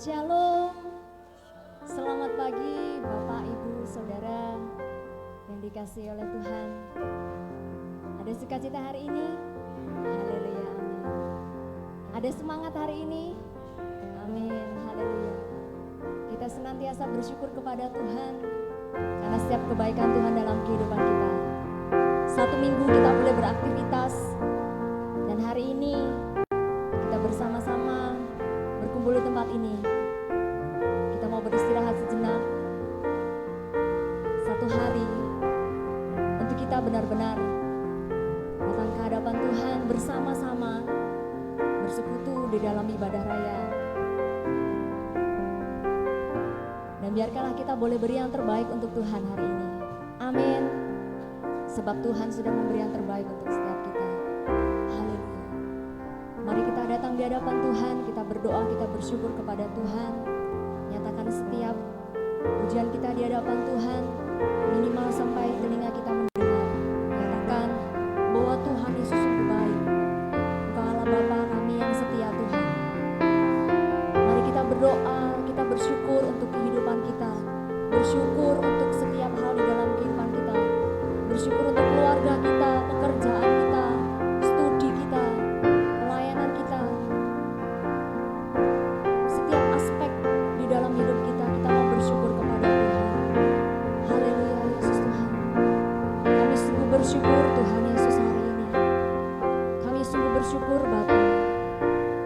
Shalom, selamat pagi Bapak, Ibu, Saudara yang dikasihi oleh Tuhan. Ada sukacita hari ini? Haleluya, amin. Ada semangat hari ini? Amin, haleluya. Kita senantiasa bersyukur kepada Tuhan karena setiap kebaikan Tuhan dalam kehidupan kita. Satu minggu kita boleh beraktivitas dan hari ini kita bersama-sama berkumpul di tempat ini. Kita mau beristirahat sejenak. Satu hari untuk kita benar-benar datang ke hadapan Tuhan bersama-sama, bersekutu di dalam ibadah raya. Dan biarkanlah kita boleh beri yang terbaik untuk Tuhan hari ini. Amin. Sebab Tuhan sudah memberi yang terbaik untuk setiap kita. Haleluya. Mari kita datang di hadapan Tuhan, kita berdoa, kita bersyukur kepada Tuhan. Nyatakan setiap pujian kita di hadapan Tuhan, minimal sampai telinga kita mendengar. Nyatakan bahwa Tuhan Yesus sungguh baik. Engkau Allah Bapa kami yang setia Tuhan. Mari kita berdoa, kita bersyukur untuk kehidupan kita. Bersyukur untuk setiap hal di dalam kehidupan kita. Bersyukur untuk keluarga kita, pekerjaan kita, studi kita, pelayanan kita. Setiap aspek di dalam hidup kita mau bersyukur kepada Tuhan. Haleluya Yesus Tuhan. Kami sungguh bersyukur Tuhan Yesus hari ini. Kami sungguh bersyukur Bapa.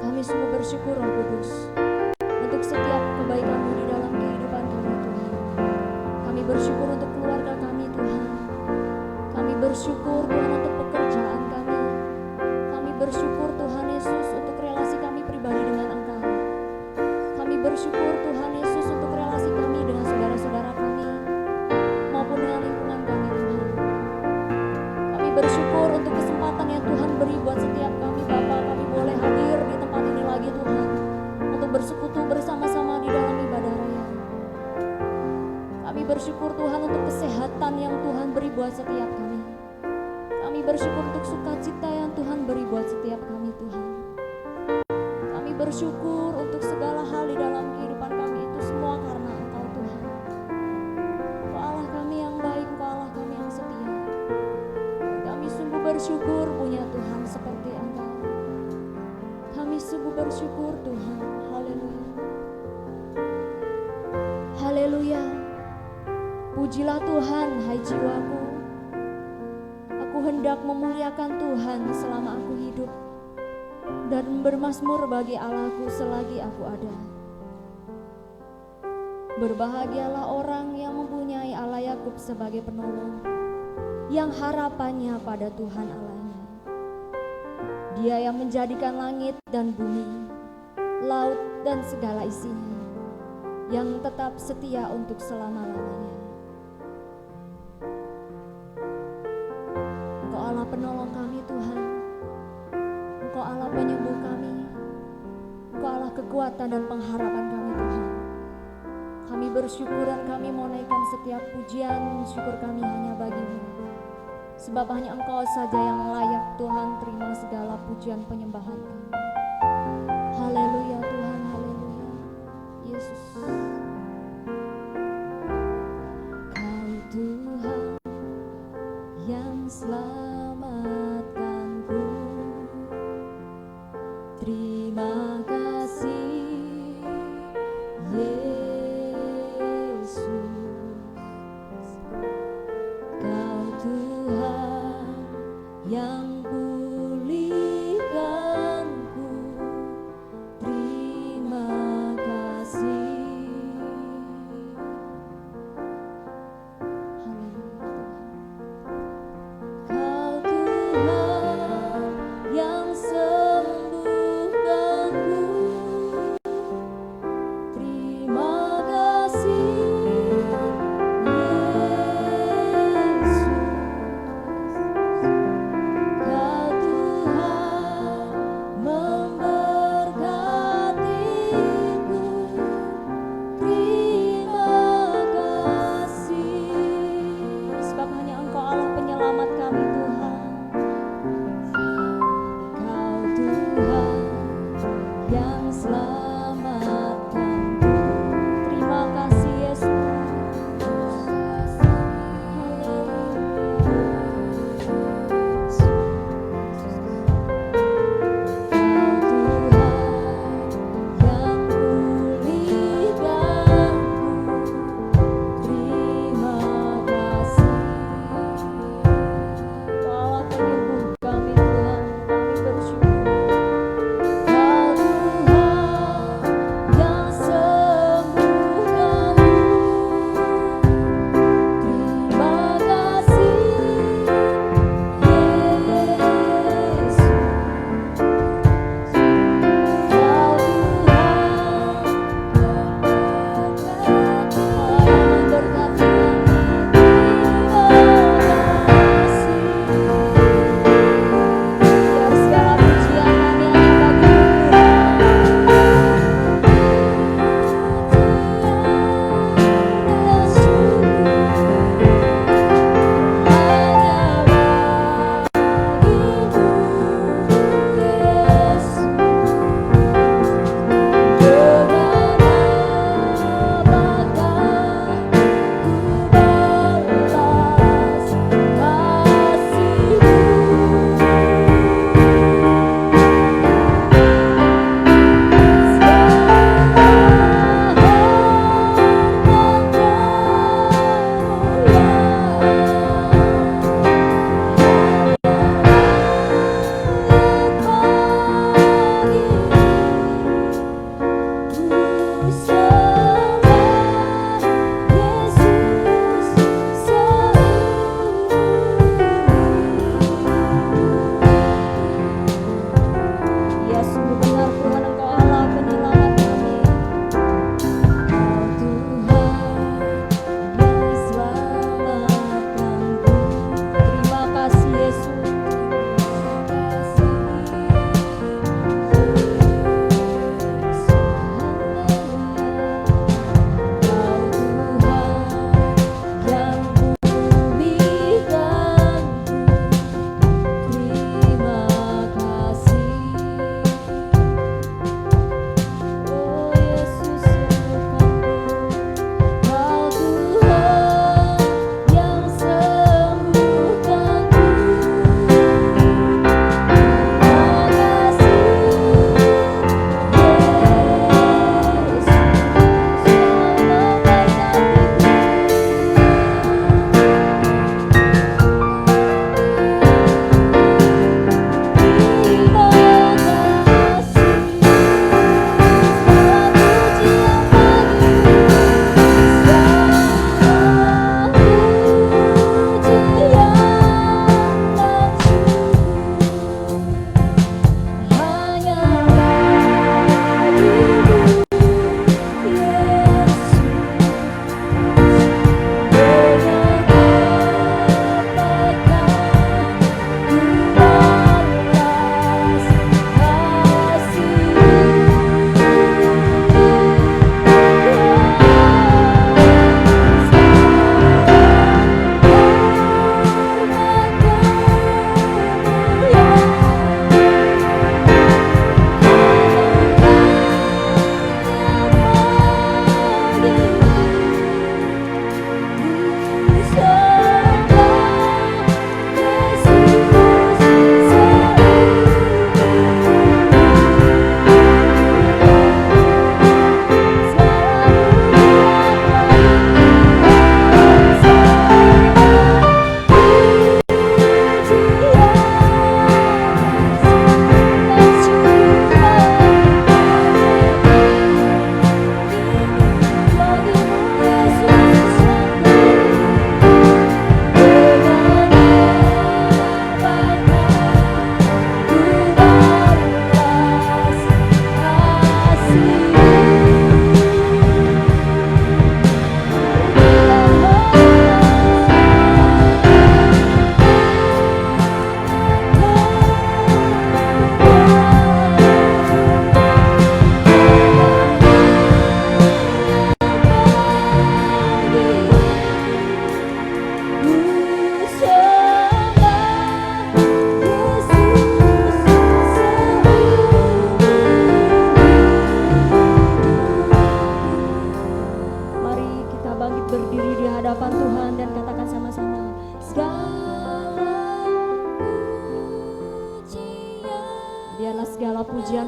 Kami sungguh bersyukur Roh Kudus untuk setiap kebaikan-Mu di dalam kehidupan kami Tuhan. Kami bersyukur untuk keluarga kami Tuhan. Kami bersyukur Tuhan untuk pekerjaan kami. Kami bersyukur Tuhan Yesus untuk relasi kami pribadi dengan Engkau. Kami bersyukur Tuhan Yesus untuk relasi kami dengan saudara-saudara kami maupun dengan lingkungan kami Tuhan. Kami bersyukur untuk kesempatan yang Tuhan beri buat setiap kami Bapa. Kami boleh hadir di tempat ini lagi Tuhan untuk bersekutu bersama-sama di dalam ibadah raya. Kami bersyukur Tuhan untuk kesehatan yang Tuhan beri buat setiap kami. Kami bersyukur untuk sukacita yang Tuhan beri buat setiap kami Tuhan. Kami bersyukur untuk segala hal di dalam kehidupan kami itu semua karena Engkau Tuhan. Engkau Allah kami yang baik, Engkau Allah kami yang setia. Dan kami sungguh bersyukur punya Tuhan seperti Engkau. Kami sungguh bersyukur Tuhan. Haleluya. Haleluya. Pujilah Tuhan, hai jiwaku. Aku hendak memuliakan Tuhan selama aku hidup, dan bermazmur bagi Allahku selagi aku ada. Berbahagialah orang yang mempunyai Allah Yakub sebagai penolong, yang harapannya pada Tuhan Allahnya. Dia yang menjadikan langit dan bumi, laut dan segala isinya, yang tetap setia untuk selama-lamanya. Engkau Allah penolong kami Tuhan. Engkau Allah penyembuh kami. Engkau Allah kekuatan dan pengharapan kami Tuhan. Kami bersyukur dan kami mau naikkan setiap pujian syukur kami hanya bagi-Mu. Sebab hanya Engkau saja yang layak Tuhan terima segala pujian penyembahan kami. Haleluya Tuhan, haleluya Yesus. Kau Tuhan yang selamatkanku. Terima kasih Yesus. Kau Tuhan yang pulihkanku. Terima kasih. Haleluya Tuhan. Kau Tuhan yang sembuhkanku. Terima kasih Yesus. Kau Tuhan memberkatiku. Terima kasih. Sebab hanya Engkau Allah penyelamat kami Tuhan. Kau Tuhan yang selamatkan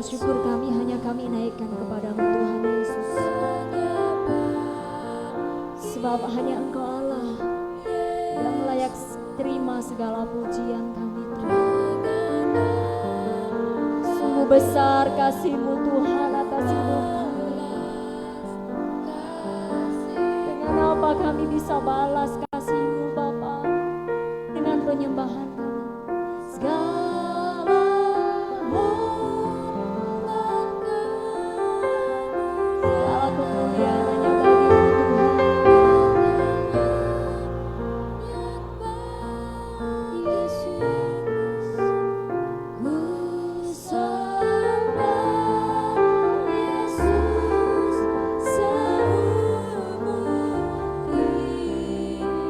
bersyukur kami hanya kami naikkan kepadamu Tuhan Yesus. Sebab hanya Engkau Allah yang layak terima segala pujian kami Tuhan. Sungguh besar kasih-Mu Tuhan atas hidup kami. Dengan apa kami bisa balas kasih-Mu Bapa? Dengan penyembahan kami. Segala kemuliaan hanya bagi-Mu Tuhan. Yesus, ku sembah Yesus seumur hidup.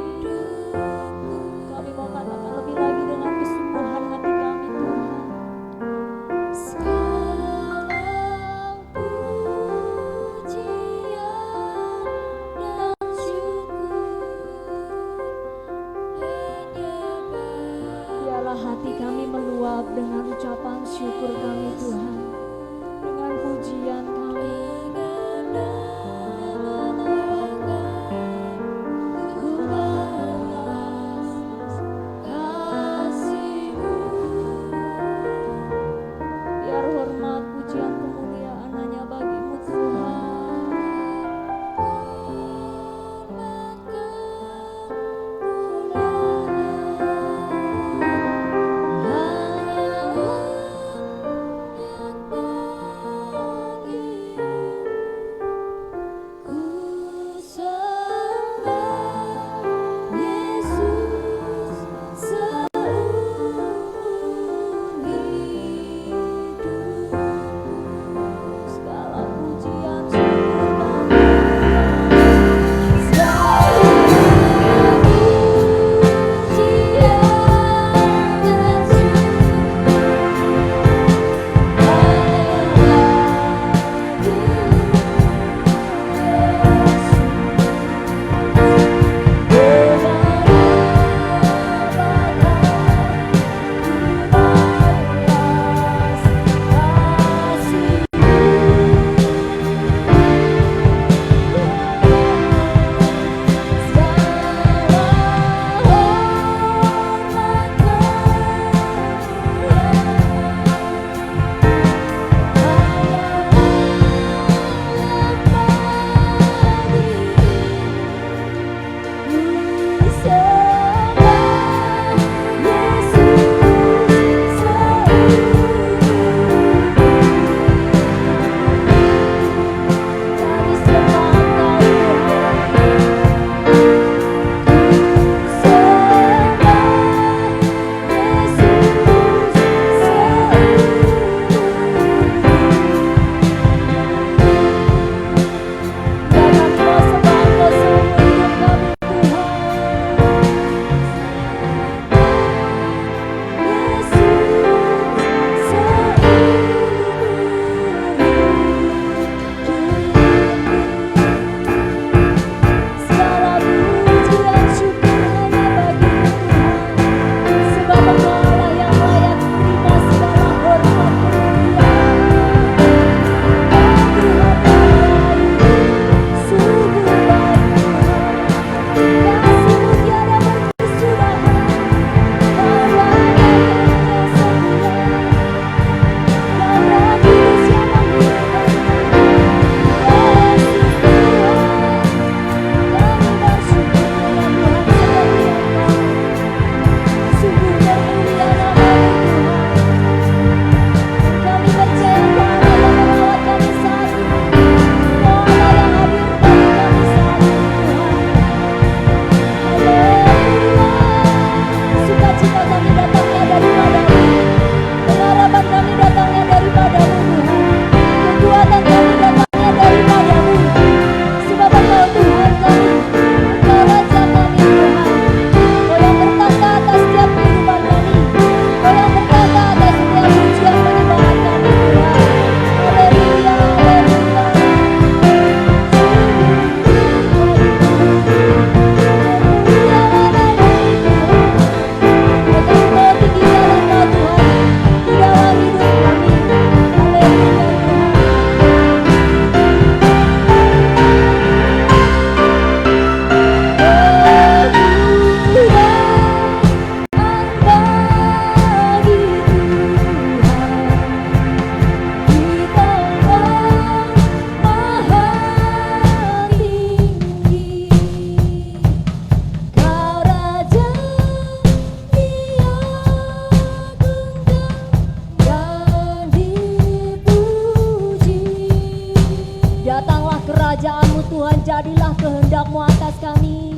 Tuhan, jadilah kehendak-Mu atas kami.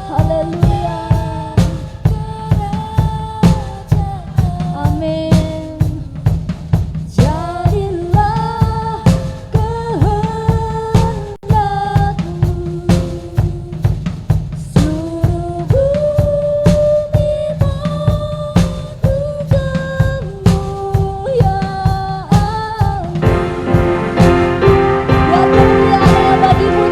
Haleluya. Amin. Jadilah kehendak-Mu, seluruh bumi menunggu-Mu ya Allah. Biar kemuliaan bagi-Mu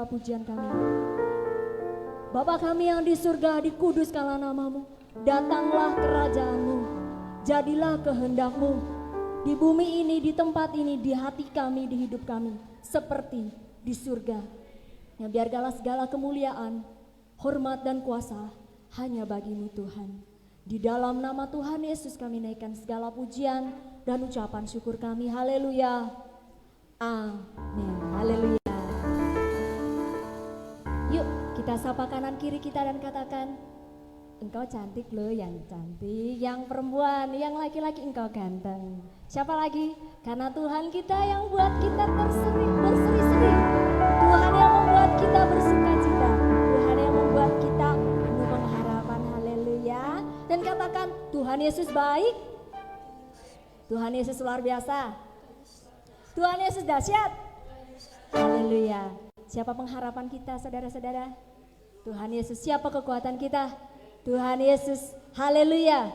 pujian kami. Bapa kami yang di surga, dikuduskanlah nama-Mu. Datanglah kerajaan-Mu, jadilah kehendak-Mu di bumi ini, di tempat ini, di hati kami, di hidup kami, seperti di surga. Ya, biarlah segala kemuliaan, hormat dan kuasa hanya bagi-Mu Tuhan. Di dalam nama Tuhan Yesus kami naikkan segala pujian dan ucapan syukur kami. Haleluya. Amin. Haleluya. Yuk kita sapa kanan kiri kita dan katakan, engkau cantik loh, yang cantik, yang perempuan, yang laki-laki engkau ganteng. Siapa lagi? Karena Tuhan kita yang buat kita berseri-seri. Tuhan yang membuat kita bersuka-cita. Tuhan yang membuat kita penuh pengharapan. Haleluya. Dan katakan, Tuhan Yesus baik. Tuhan Yesus luar biasa. Tuhan Yesus dahsyat. Haleluya. Siapa pengharapan kita, saudara-saudara? Tuhan Yesus. Siapa kekuatan kita? Tuhan Yesus. Haleluya.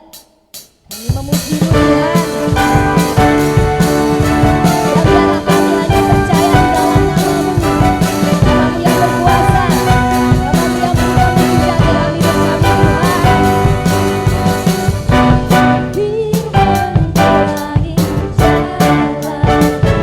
Kami memuji-Mu Tuhan. Dan biarlah kami hanya percaya di dalam nama-Mu. Nama-Mu yang berkuasa. Nama-Mu yang punya mujizat dalam hidup kami Tuhan. Firman terangin jalan. Haleluya.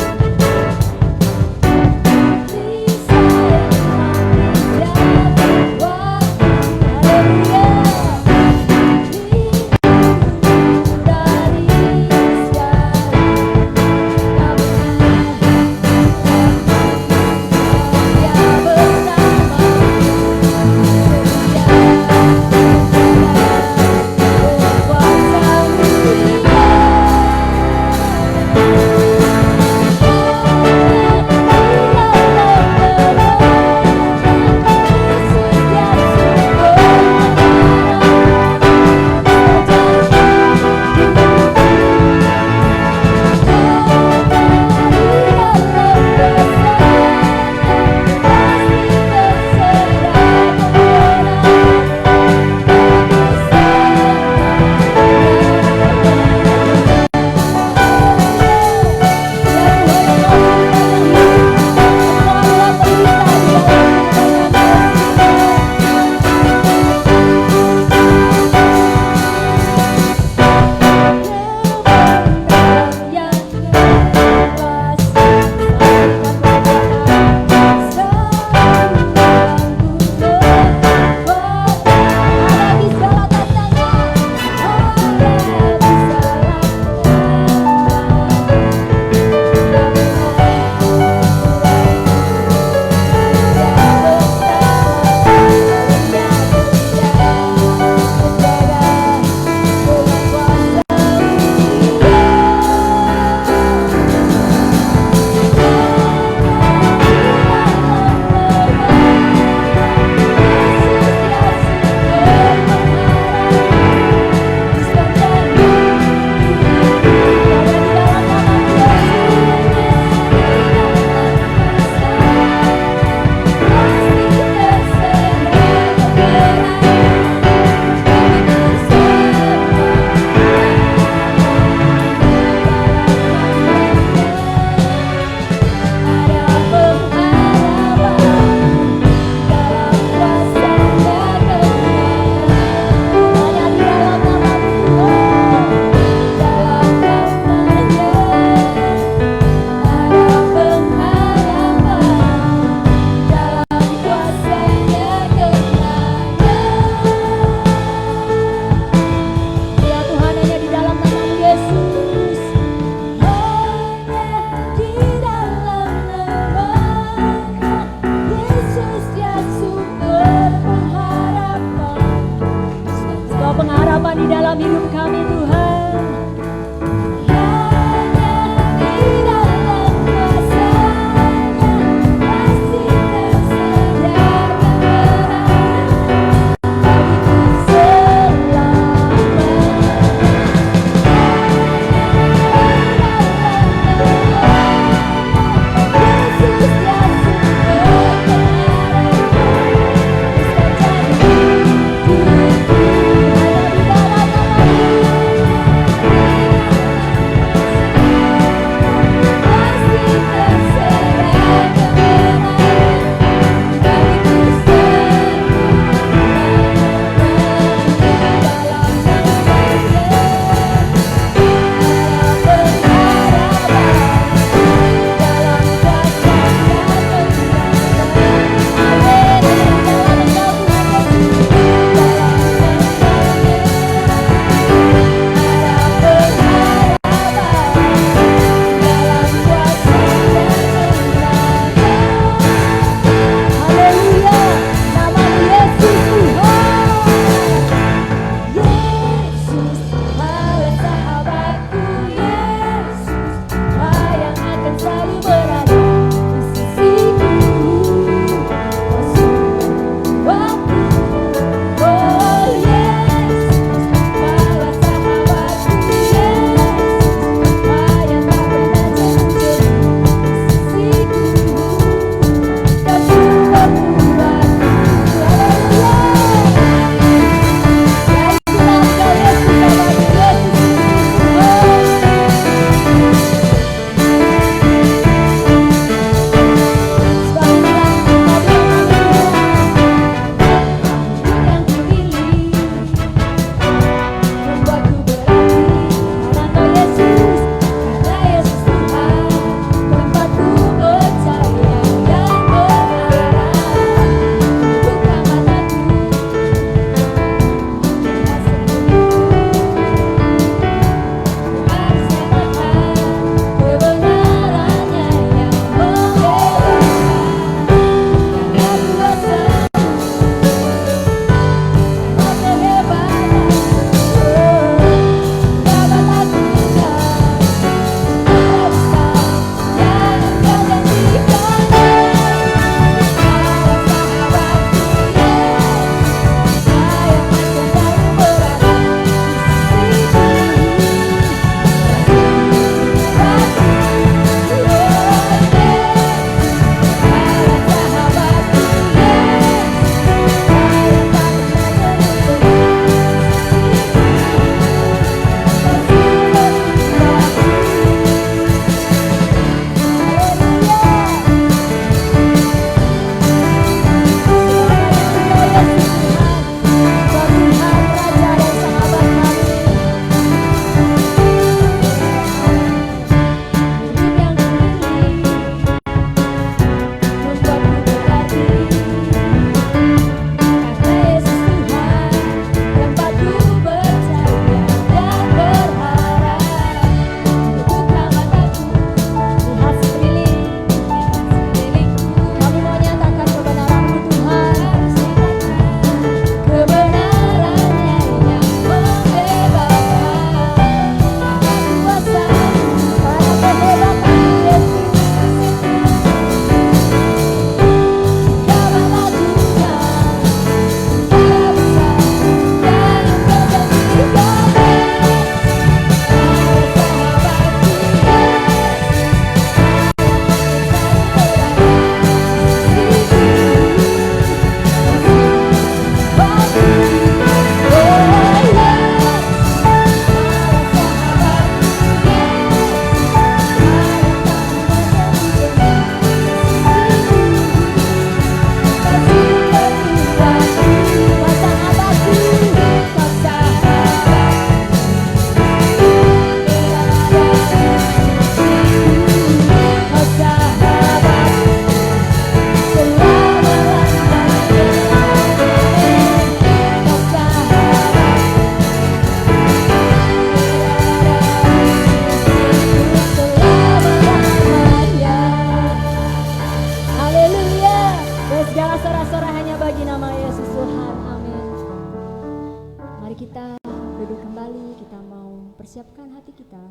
kita.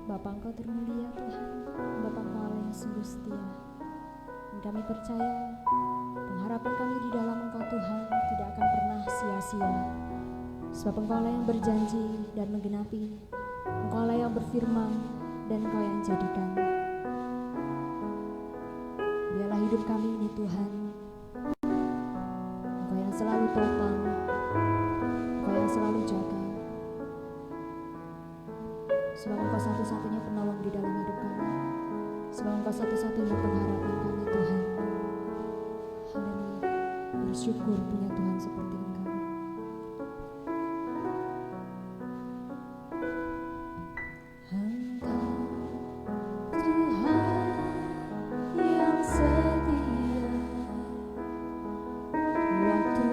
Bapa, Engkau termulia Tuhan, Bapa Engkau Allah yang sungguh setia. Dan kami percaya pengharapan kami di dalam Engkau Tuhan tidak akan pernah sia-sia. Sebab Engkau Allah yang berjanji dan menggenapi, Engkau Allah yang berfirman dan Engkau yang jadikan. Biarlah hidup kami ini Tuhan, Engkau yang selalu topang, Engkau yang selalu jaga. Sebab Engkau satu-satunya penolong di dalam hidup kami. Sebab Engkau satu-satunya pengharapan kami Tuhan. Haleluya. Bersyukur punya Tuhan seperti Engkau. Engkau Tuhan yang setia, waktu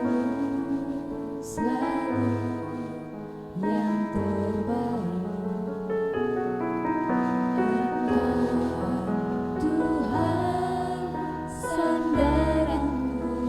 selalu yang terbaik. Tuhan sandaranku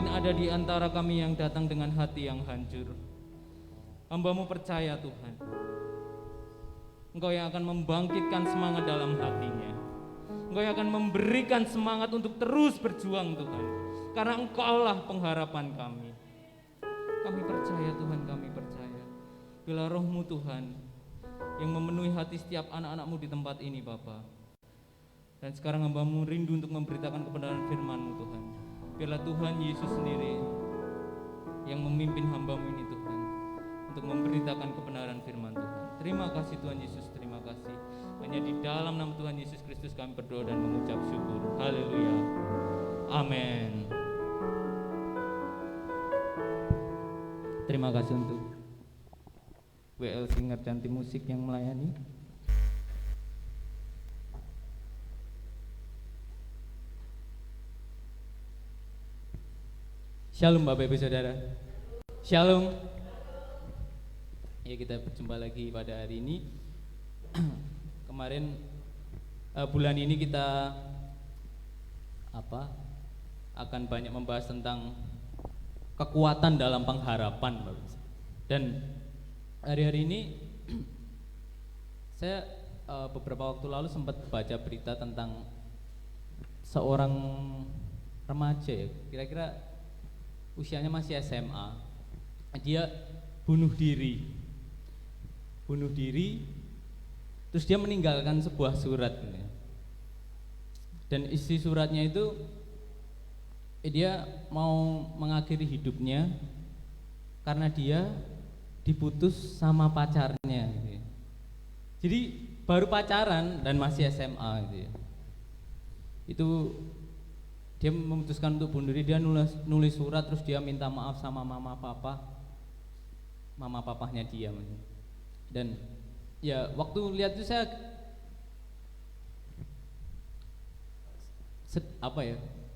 mungkin ada di antara kami yang datang dengan hati yang hancur. Hamba-Mu percaya Tuhan, Engkau yang akan membangkitkan semangat dalam hatinya. Engkau yang akan memberikan semangat untuk terus berjuang Tuhan, karena Engkaulah pengharapan kami. Kami percaya Tuhan, kami percaya. Bila Roh-Mu Tuhan yang memenuhi hati setiap anak-anak-Mu di tempat ini Bapa. Dan sekarang hamba-Mu rindu untuk memberitakan kebenaran firman-Mu Tuhan. Biarlah Tuhan Yesus sendiri yang memimpin hamba-Mu ini Tuhan, untuk memberitakan kebenaran firman Tuhan. Terima kasih Tuhan Yesus, terima kasih. Hanya di dalam nama Tuhan Yesus Kristus kami berdoa dan mengucap syukur. Haleluya. Amin. Terima kasih untuk WL Singer Cantik Musik yang melayani. Shalom Bapak Ibu Saudara. Shalom. Ya, kita berjumpa lagi pada hari ini. Kemarin bulan ini kita akan banyak membahas tentang kekuatan dalam pengharapan, Bapak. Dan hari-hari ini saya beberapa waktu lalu sempat baca berita tentang seorang remaja ya, kira-kira usianya masih SMA. Dia bunuh diri, terus dia meninggalkan sebuah surat. Dan isi suratnya itu dia mau mengakhiri hidupnya karena dia diputus sama pacarnya. Jadi baru pacaran dan masih SMA itu dia memutuskan untuk bunuh diri. Dia nulis surat, terus dia minta maaf sama mama papahnya dia. Dan ya waktu lihat itu saya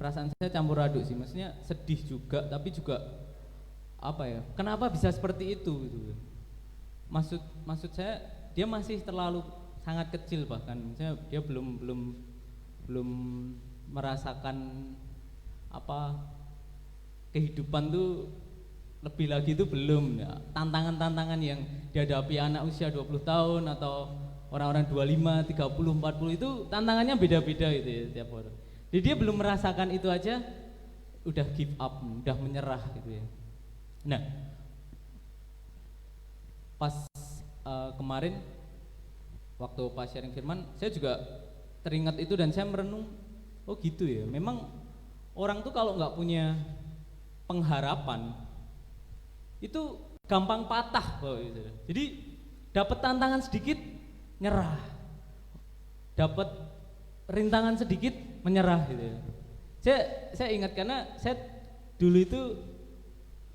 perasaan saya campur aduk sih. Maksudnya sedih juga, tapi juga kenapa bisa seperti itu gitu. Maksud saya dia masih terlalu sangat kecil, bahkan misalnya dia belum merasakan kehidupan tuh, lebih lagi itu belum ya. Tantangan-tantangan yang dihadapi anak usia 20 tahun atau orang-orang 25, 30, 40 itu tantangannya beda-beda gitu ya tiap orang. Jadi dia belum merasakan itu aja udah give up, udah menyerah gitu ya. Nah, pas kemarin waktu pas sharing firman, saya juga teringat itu dan saya merenung, oh gitu ya, memang orang tuh kalau nggak punya pengharapan itu gampang patah gitu. Jadi dapat tantangan sedikit nyerah, dapat rintangan sedikit menyerah gitu ya. Saya ingat karena saya dulu itu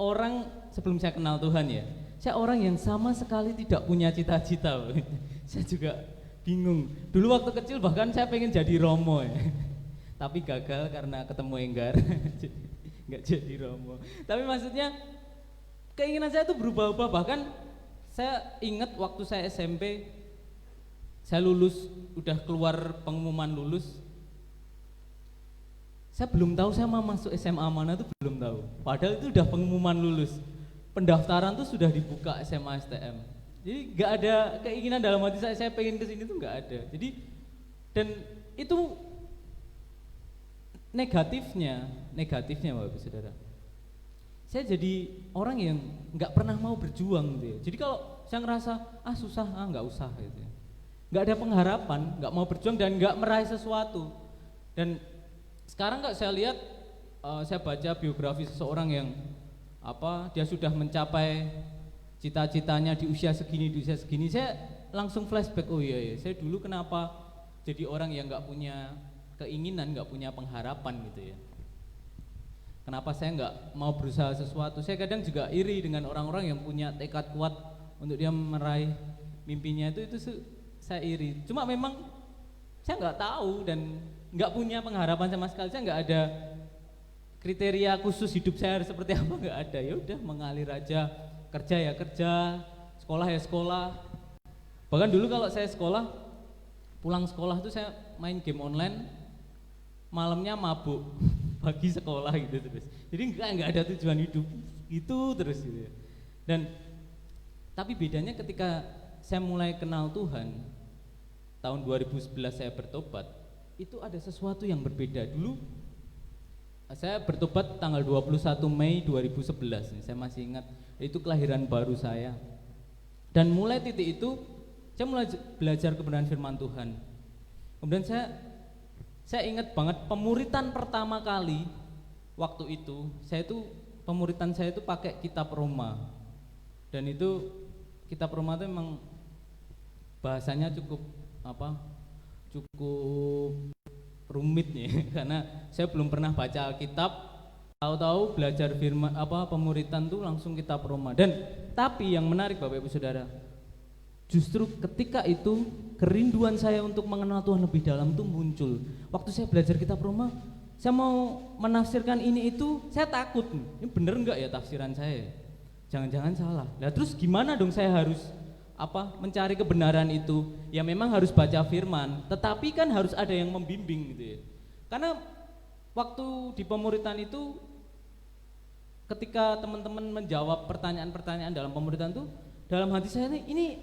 orang sebelum saya kenal Tuhan ya, saya orang yang sama sekali tidak punya cita-cita. Saya juga bingung. Dulu waktu kecil bahkan saya pengen jadi Romo ya. Tapi gagal karena ketemu Enggar. Nggak jadi Romo. Tapi maksudnya keinginan saya itu berubah-ubah. Bahkan saya ingat waktu saya SMP, saya lulus, udah keluar pengumuman lulus, saya belum tahu saya mau masuk SMA mana tuh belum tahu. Padahal itu udah pengumuman lulus, pendaftaran tuh sudah dibuka SMA STM. Jadi nggak ada keinginan dalam hati saya pengen kesini tuh nggak ada. Jadi dan itu negatifnya Bapak Saudara, saya jadi orang yang nggak pernah mau berjuang gitu ya. Jadi kalau saya ngerasa susah, nggak usah gitu ya. Nggak ada pengharapan, nggak mau berjuang dan nggak meraih sesuatu. Dan sekarang nggak saya lihat, saya baca biografi seseorang yang dia sudah mencapai cita-citanya di usia segini, saya langsung flashback, oh iya, saya dulu kenapa jadi orang yang nggak punya keinginan, nggak punya pengharapan gitu ya. Kenapa saya nggak mau berusaha sesuatu? Saya kadang juga iri dengan orang-orang yang punya tekad kuat untuk dia meraih mimpinya itu saya iri. Cuma memang saya nggak tahu dan nggak punya pengharapan sama sekali. Saya nggak ada kriteria khusus hidup saya harus seperti apa, nggak ada. Ya udah mengalir aja, kerja ya kerja, sekolah ya sekolah. Bahkan dulu kalau saya sekolah, pulang sekolah tuh saya main game online, malamnya mabuk, pagi sekolah gitu terus. Jadi nggak ada tujuan hidup itu terus gitu ya. Dan tapi bedanya ketika saya mulai kenal Tuhan tahun 2011 saya bertobat, itu ada sesuatu yang berbeda. Dulu saya bertobat tanggal 21 Mei 2011 nih, saya masih ingat, itu kelahiran baru saya. Dan mulai titik itu saya mulai belajar kebenaran firman Tuhan. Kemudian saya ingat banget pemuritan pertama kali waktu itu, pemuritan saya itu pakai kitab Roma. Dan itu kitab Roma itu memang bahasanya cukup rumit nih karena saya belum pernah baca Alkitab, tahu-tahu belajar firman pemuritan tuh langsung kitab Roma. Dan tapi yang menarik Bapak Ibu Saudara, justru ketika itu kerinduan saya untuk mengenal Tuhan lebih dalam tuh muncul. Waktu saya belajar kitab Roma, saya mau menafsirkan ini itu, saya takut, ini bener enggak ya tafsiran saya? Jangan-jangan salah. Nah terus gimana dong saya harus mencari kebenaran itu? Ya memang harus baca firman, tetapi kan harus ada yang membimbing gitu ya. Karena waktu di pemuritan itu, ketika teman-teman menjawab pertanyaan-pertanyaan dalam pemuritan itu, dalam hati saya ini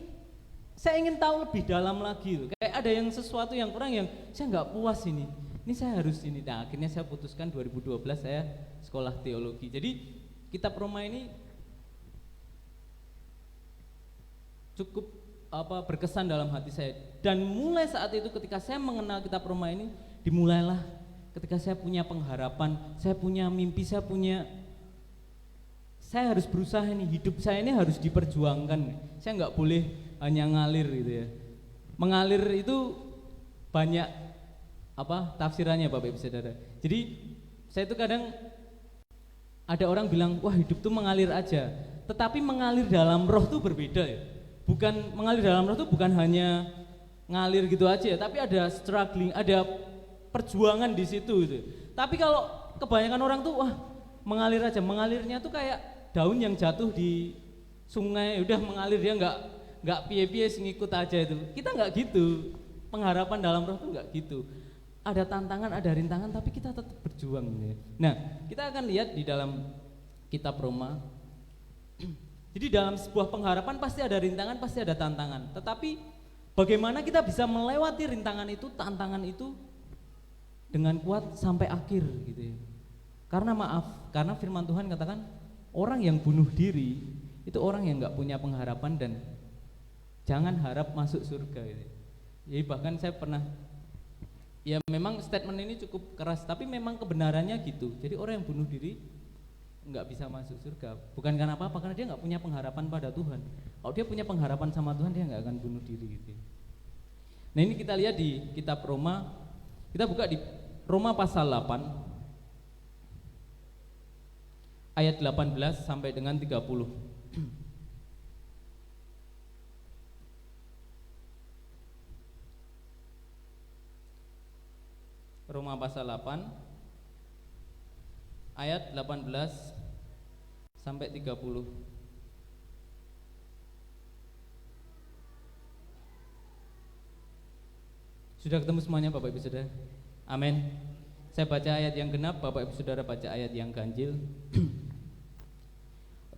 saya ingin tahu lebih dalam lagi gitu. Kayak ada yang sesuatu yang kurang, yang saya nggak puas ini saya harus ini. Nah akhirnya saya putuskan 2012 saya sekolah teologi. Jadi kitab Roma ini cukup berkesan dalam hati saya. Dan mulai saat itu ketika saya mengenal kitab Roma ini, dimulailah ketika saya punya pengharapan, saya punya mimpi, saya harus berusaha nih, hidup saya ini harus diperjuangkan. Saya nggak boleh hanya ngalir gitu ya. Mengalir itu banyak tafsirannya Bapak Ibu Saudara. Jadi saya itu kadang ada orang bilang, wah hidup tuh mengalir aja. Tetapi mengalir dalam roh tuh berbeda ya. Bukan mengalir dalam roh itu bukan hanya ngalir gitu aja ya, tapi ada struggling, ada perjuangan di situ gitu. Tapi kalau kebanyakan orang tuh mengalir aja, mengalirnya tuh kayak daun yang jatuh di sungai, udah mengalir, dia nggak piye-piye ngikut aja itu. Kita nggak gitu. Pengharapan dalam roh tuh nggak gitu. Ada tantangan, ada rintangan, tapi kita tetap berjuang gitu. Nah, kita akan lihat di dalam kitab Roma. Jadi dalam sebuah pengharapan pasti ada rintangan, pasti ada tantangan. Tetapi bagaimana kita bisa melewati rintangan itu, tantangan itu dengan kuat sampai akhir gitu ya. Karena firman Tuhan katakan orang yang bunuh diri itu orang yang nggak punya pengharapan dan jangan harap masuk surga gitu. Jadi bahkan saya pernah, ya memang statement ini cukup keras, tapi memang kebenarannya gitu. Jadi orang yang bunuh diri nggak bisa masuk surga, bukan karena apa-apa, karena dia nggak punya pengharapan pada Tuhan. Kalau dia punya pengharapan sama Tuhan, dia nggak akan bunuh diri gitu. Nah ini kita lihat di kitab Roma, kita buka di Roma pasal 8 ayat 18 sampai dengan 30. Roma pasal 8 ayat 18 sampai 30. Sudah ketemu semuanya Bapak Ibu Saudara? Amin. Saya baca ayat yang genap, Bapak Ibu Saudara baca ayat yang ganjil.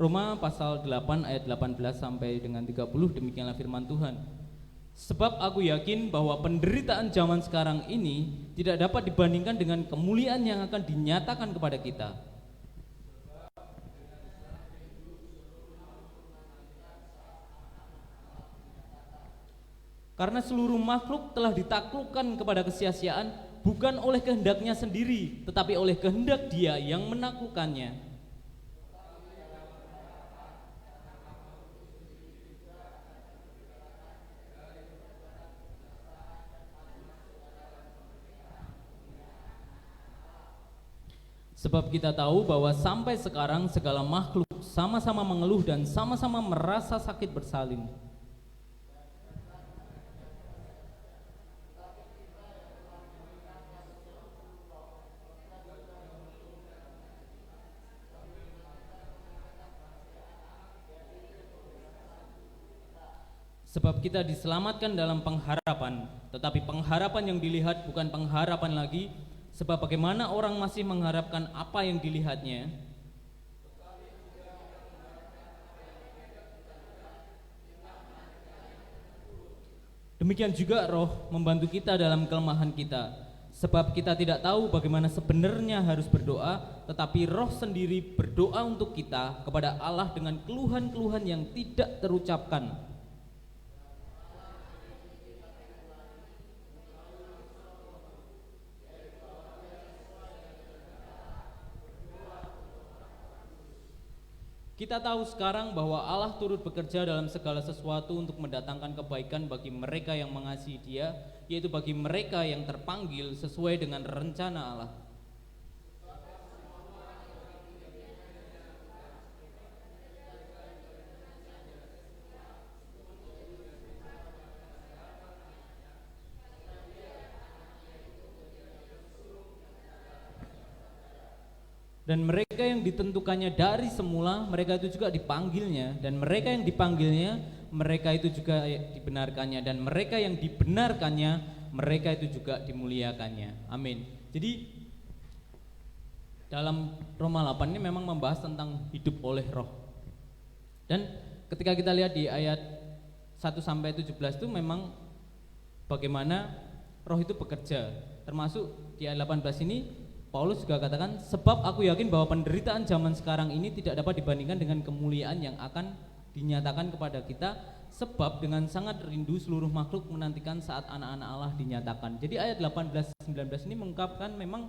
Roma pasal 8 ayat 18 sampai dengan 30, demikianlah firman Tuhan. Sebab aku yakin bahwa penderitaan zaman sekarang ini tidak dapat dibandingkan dengan kemuliaan yang akan dinyatakan kepada kita. Karena seluruh makhluk telah ditaklukkan kepada kesia-siaan, bukan oleh kehendaknya sendiri, tetapi oleh kehendak Dia yang menaklukkannya. Sebab kita tahu bahwa sampai sekarang segala makhluk sama-sama mengeluh dan sama-sama merasa sakit bersalin. Sebab kita diselamatkan dalam pengharapan, tetapi pengharapan yang dilihat bukan pengharapan lagi, Sebab bagaimana orang masih mengharapkan apa yang dilihatnya, demikian juga Roh membantu kita dalam kelemahan kita. Sebab kita tidak tahu bagaimana sebenarnya harus berdoa, tetapi Roh sendiri berdoa untuk kita kepada Allah dengan keluhan-keluhan yang tidak terucapkan. Kita tahu sekarang bahwa Allah turut bekerja dalam segala sesuatu untuk mendatangkan kebaikan bagi mereka yang mengasihi Dia, yaitu bagi mereka yang terpanggil sesuai dengan rencana Allah. Dan mereka yang ditentukannya dari semula, mereka itu juga dipanggilnya. Dan mereka yang dipanggilnya, mereka itu juga dibenarkannya. Dan mereka yang dibenarkannya, mereka itu juga dimuliakannya. Amin. Jadi dalam Roma 8 ini memang membahas tentang hidup oleh Roh. Dan ketika kita lihat di ayat 1-17 itu memang bagaimana Roh itu bekerja. Termasuk di ayat 18 ini Paulus juga katakan, sebab aku yakin bahwa penderitaan zaman sekarang ini tidak dapat dibandingkan dengan kemuliaan yang akan dinyatakan kepada kita, sebab dengan sangat rindu seluruh makhluk menantikan saat anak-anak Allah dinyatakan. Jadi ayat 18-19 ini mengungkapkan memang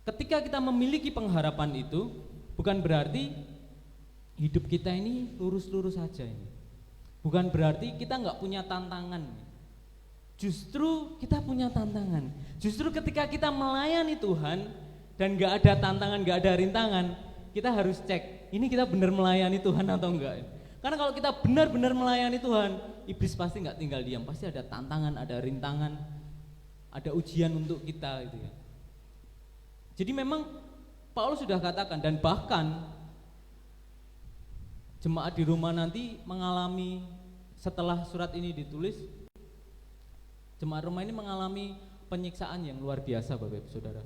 ketika kita memiliki pengharapan itu, bukan berarti hidup kita ini lurus-lurus saja ini. Bukan berarti kita nggak punya tantangan. Justru kita punya tantangan. Justru ketika kita melayani Tuhan dan gak ada tantangan, gak ada rintangan, kita harus cek, ini kita benar melayani Tuhan atau enggak. Karena kalau kita benar-benar melayani Tuhan, iblis pasti gak tinggal diam, pasti ada tantangan, ada rintangan, ada ujian untuk kita gitu ya. Jadi memang Paulus sudah katakan, dan bahkan jemaat di Roma nanti mengalami, setelah surat ini ditulis, jemaat Roma ini mengalami penyiksaan yang luar biasa Bapak Ibu Saudara.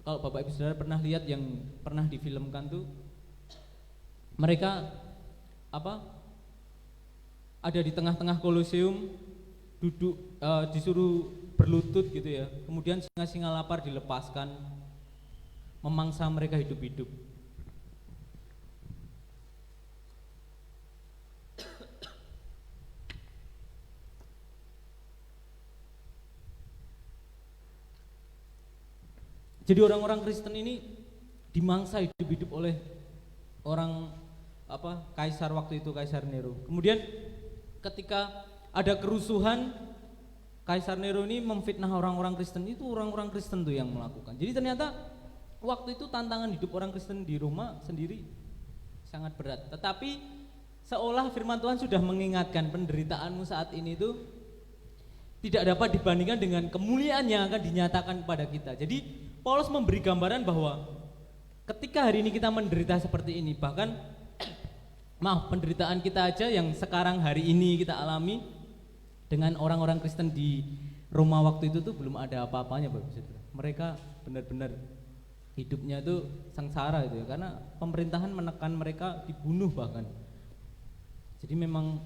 Kalau Bapak Ibu Saudara pernah lihat yang pernah difilmkan tuh, mereka ada di tengah-tengah Koloseum, duduk disuruh berlutut gitu ya. Kemudian singa-singa lapar dilepaskan, memangsa mereka hidup-hidup. Jadi orang-orang Kristen ini dimangsa hidup-hidup oleh orang kaisar waktu itu, Kaisar Nero. Kemudian ketika ada kerusuhan, Kaisar Nero ini memfitnah orang-orang Kristen, itu orang-orang Kristen tuh yang melakukan. Jadi ternyata waktu itu tantangan hidup orang Kristen di Roma sendiri sangat berat. Tetapi seolah firman Tuhan sudah mengingatkan, penderitaanmu saat ini itu tidak dapat dibandingkan dengan kemuliaan yang akan dinyatakan kepada kita. Jadi Paulus memberi gambaran bahwa ketika hari ini kita menderita seperti ini, bahkan penderitaan kita aja yang sekarang hari ini kita alami dengan orang-orang Kristen di Roma waktu itu tuh belum ada apa-apanya Bapak Saudara. Mereka benar-benar hidupnya tuh sengsara gitu ya, karena pemerintahan menekan mereka, dibunuh bahkan. Jadi memang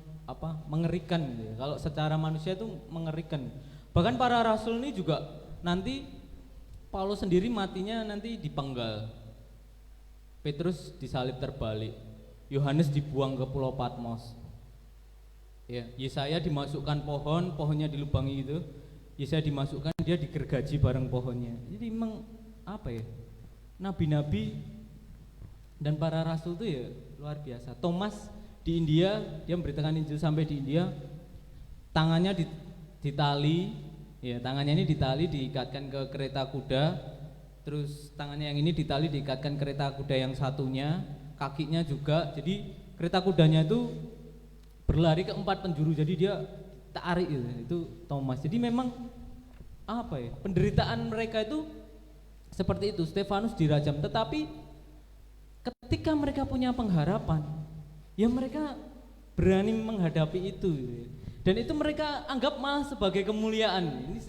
mengerikan gitu ya. Kalau secara manusia itu mengerikan. Bahkan para rasul ini juga nanti Paulus sendiri matinya nanti dipenggal. Petrus disalib terbalik. Yohanes dibuang ke Pulau Patmos. Ya, Yesaya dimasukkan pohon, pohonnya dilubangi itu. Yesaya dimasukkan, dia digergaji bareng pohonnya. Jadi memang nabi-nabi dan para rasul itu ya luar biasa. Thomas di India, dia memberitakan Injil sampai di India, tangannya ditali. Ya, tangannya ini ditali, diikatkan ke kereta kuda. Terus tangannya yang ini ditali, diikatkan kereta kuda yang satunya, kakinya juga. Jadi kereta kudanya itu berlari ke 4 penjuru. Jadi dia tarik itu Thomas. Jadi memang penderitaan mereka itu seperti itu. Stefanus dirajam, tetapi ketika mereka punya pengharapan, ya mereka berani menghadapi itu. Dan itu mereka anggap malah sebagai kemuliaan. Ini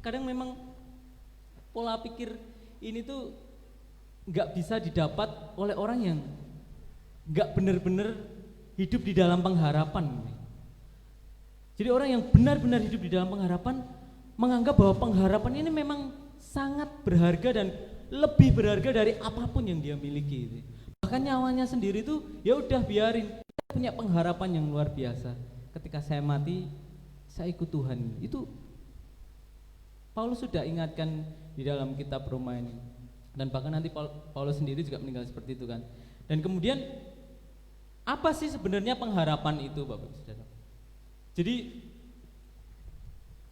kadang memang pola pikir ini tuh nggak bisa didapat oleh orang yang nggak benar-benar hidup di dalam pengharapan. Jadi orang yang benar-benar hidup di dalam pengharapan menganggap bahwa pengharapan ini memang sangat berharga dan lebih berharga dari apapun yang dia miliki. Bahkan nyawanya sendiri tuh ya udah biarin, kita punya pengharapan yang luar biasa. Ketika saya mati, saya ikut Tuhan. Itu Paulus sudah ingatkan di dalam kitab Roma ini. Dan bahkan nanti Paulus sendiri juga meninggal seperti itu kan. Dan kemudian apa sih sebenarnya pengharapan itu, Bapak Saudara? Jadi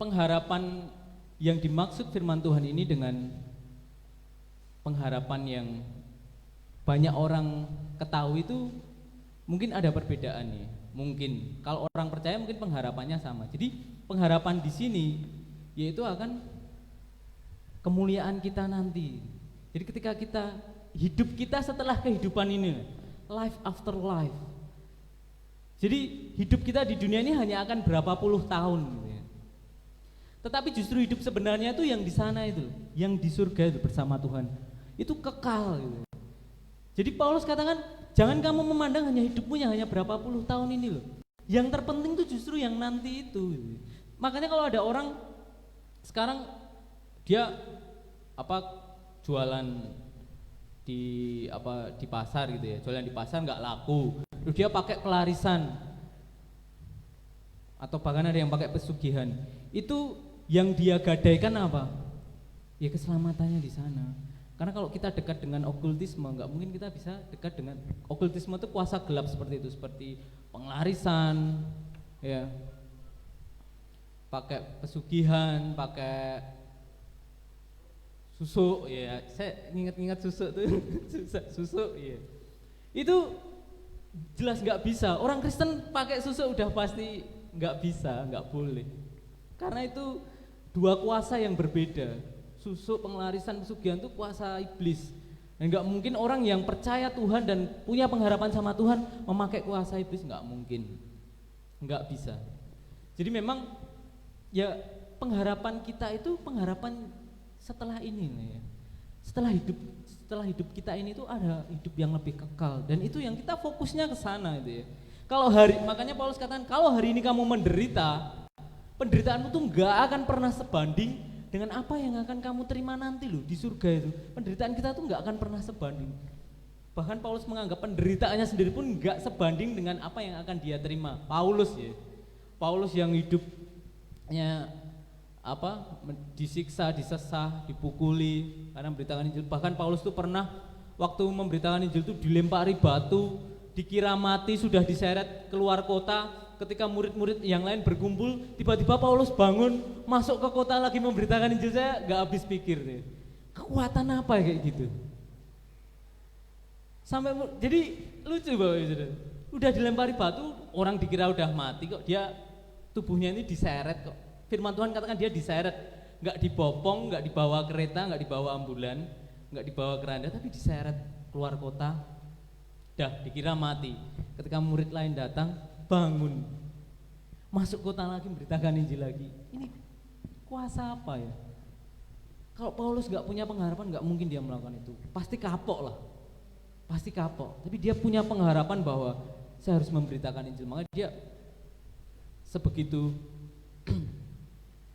pengharapan yang dimaksud firman Tuhan ini dengan pengharapan yang banyak orang ketahui itu mungkin ada perbedaan nih. Mungkin kalau orang percaya mungkin pengharapannya sama. Jadi pengharapan di sini yaitu akan kemuliaan kita nanti. Jadi ketika kita hidup kita setelah kehidupan ini, life after life. Jadi hidup kita di dunia ini hanya akan berapa puluh tahun gitu ya. Tetapi justru hidup sebenarnya itu yang di sana itu, yang di surga itu bersama Tuhan. Itu kekal gitu. Jadi Paulus katakan, jangan kamu memandang hanya hidupmu yang hanya berapa puluh tahun ini loh. Yang terpenting itu justru yang nanti itu gitu. Makanya kalau ada orang sekarang dia jualan di pasar gitu ya, jualan di pasar nggak laku, terus dia pakai pelarisan atau bahkan ada yang pakai pesugihan. Itu yang dia gadaikan apa? Ya keselamatannya di sana. Karena kalau kita dekat dengan okultisme, nggak mungkin kita bisa dekat dengan okultisme itu kuasa gelap seperti itu, seperti penglarisan, ya, pakai pesugihan, pakai susuk, ya, saya ingat susuk tuh, susuk, ya, itu jelas nggak bisa. Orang Kristen pakai susuk udah pasti nggak bisa, nggak boleh, karena itu dua kuasa yang berbeda. Susuk, penglarisan, pesugihan itu kuasa iblis. Dan nggak mungkin orang yang percaya Tuhan dan punya pengharapan sama Tuhan memakai kuasa iblis, nggak mungkin, nggak bisa. Jadi memang ya pengharapan kita itu pengharapan setelah ini ya. Setelah hidup kita ini tuh ada hidup yang lebih kekal dan itu yang kita fokusnya ke sana itu ya. Makanya Paulus katakan kalau hari ini kamu menderita, penderitaanmu tuh nggak akan pernah sebanding dengan apa yang akan kamu terima nanti loh di surga itu. Penderitaan kita tuh nggak akan pernah sebanding. Bahkan Paulus menganggap penderitaannya sendiri pun nggak sebanding dengan apa yang akan dia terima. Paulus yang hidupnya disiksa, disesah, dipukuli karena memberitakan Injil. Bahkan Paulus tuh pernah waktu memberitakan Injil tuh dilempari batu, dikira mati, sudah diseret keluar kota. Ketika murid-murid yang lain berkumpul, tiba-tiba Paulus bangun, masuk ke kota lagi memberitakan Injil. Saya gak habis pikir nih, kekuatan apa kayak gitu. Jadi lucu Bapak Ibu. Udah dilempari batu, orang dikira udah mati kok, dia tubuhnya ini diseret kok. Firman Tuhan katakan dia diseret, gak dibopong, gak dibawa kereta, gak dibawa ambulan, gak dibawa keranda, tapi diseret keluar kota. Dah dikira mati. Ketika murid lain datang, bangun, masuk kota lagi memberitakan Injil lagi. Ini kuasa apa ya? Kalau Paulus gak punya pengharapan, gak mungkin dia melakukan itu. Pasti kapok lah, pasti kapok. Tapi dia punya pengharapan bahwa saya harus memberitakan Injil. Makanya dia sebegitu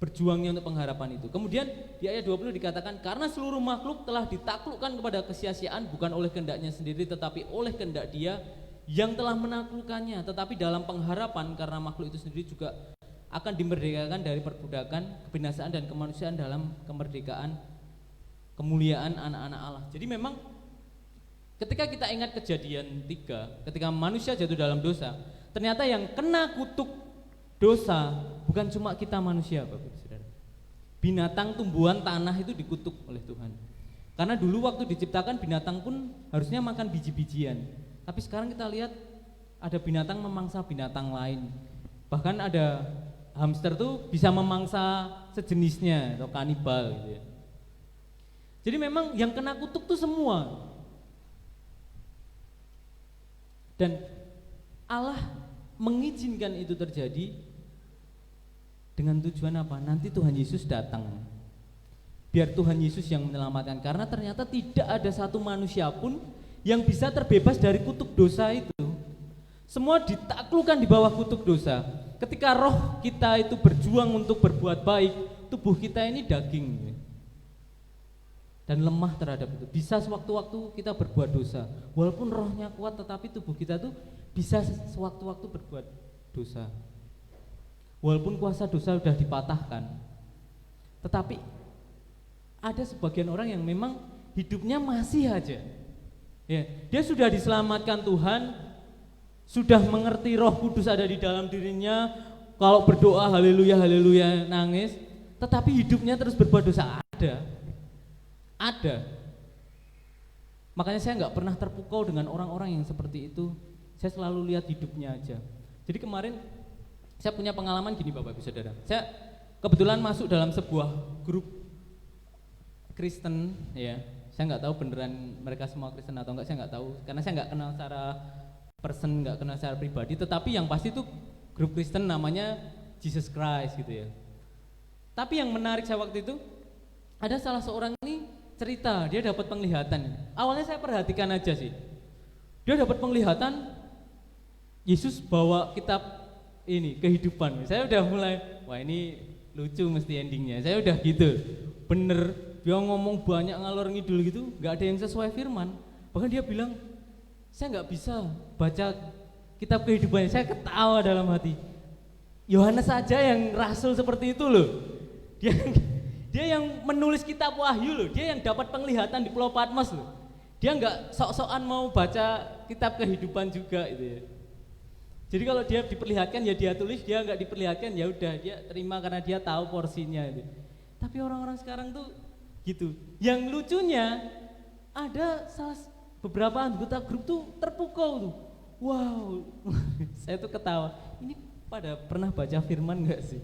berjuangnya untuk pengharapan itu. Kemudian di ayat 20 dikatakan, karena seluruh makhluk telah ditaklukkan kepada kesia-siaan, bukan oleh kehendaknya sendiri tetapi oleh kehendak Dia yang telah menaklukkannya. Tetapi dalam pengharapan karena makhluk itu sendiri juga akan dimerdekakan dari perbudakan, kebinasaan dan kemanusiaan dalam kemerdekaan kemuliaan anak-anak Allah. Jadi memang ketika kita ingat Kejadian 3, ketika manusia jatuh dalam dosa, ternyata yang kena kutuk dosa bukan cuma kita manusia, Bapak Saudara. Binatang, tumbuhan, tanah itu dikutuk oleh Tuhan. Karena dulu waktu diciptakan binatang pun harusnya makan biji-bijian. Tapi sekarang kita lihat ada binatang memangsa binatang lain. Bahkan ada hamster tuh bisa memangsa sejenisnya atau kanibal gitu ya. Jadi memang yang kena kutuk tuh semua. Dan Allah mengizinkan itu terjadi dengan tujuan apa? Nanti Tuhan Yesus datang. biar Tuhan Yesus yang menyelamatkan, karena ternyata tidak ada satu manusia pun yang bisa terbebas dari kutuk dosa itu. Semua ditaklukkan di bawah kutuk dosa. Ketika roh kita itu berjuang untuk berbuat baik, tubuh kita ini daging dan lemah terhadap itu. Bisa sewaktu-waktu kita berbuat dosa. Walaupun rohnya kuat, tetapi tubuh kita tuh bisa sewaktu-waktu berbuat dosa. Walaupun kuasa dosa sudah dipatahkan, tetapi ada sebagian orang yang memang hidupnya masih aja. Ya, dia sudah diselamatkan Tuhan, sudah mengerti Roh Kudus ada di dalam dirinya. Kalau berdoa haleluya haleluya nangis, tetapi hidupnya terus berbuat dosa. Ada. Makanya saya nggak pernah terpukau dengan orang-orang yang seperti itu. Saya selalu lihat hidupnya aja. Jadi kemarin saya punya pengalaman gini Bapak Ibu Saudara. Saya kebetulan masuk dalam sebuah grup Kristen, ya. Saya nggak tahu beneran mereka semua Kristen atau enggak, saya nggak tahu. Karena saya nggak kenal secara person, nggak kenal secara pribadi. Tetapi yang pasti itu grup Kristen namanya Jesus Christ gitu ya. Tapi yang menarik saya waktu itu, ada salah seorang ini cerita, dia dapat penglihatan. Awalnya saya perhatikan aja sih. Dia dapat penglihatan, Yesus bawa kitab ini kehidupan. Saya udah mulai, wah ini lucu mesti endingnya. Saya udah gitu, bener. Dia ngomong banyak ngalor ngidul gitu, nggak ada yang sesuai firman. Bahkan dia bilang, saya nggak bisa baca kitab kehidupan. Saya ketawa dalam hati. Yohanes saja yang rasul seperti itu loh. Dia yang menulis kitab Wahyu loh, dia yang dapat penglihatan di Pulau Patmos loh. Dia nggak sok-sokan mau baca kitab kehidupan juga itu ya. Jadi kalau dia diperlihatkan ya dia tulis, dia nggak diperlihatkan ya udah dia terima karena dia tahu porsinya itu. Tapi orang-orang sekarang tuh gitu. Yang lucunya ada beberapa anggota grup tuh terpukau tuh. Wow, saya tuh ketawa. Ini pada pernah baca firman nggak sih?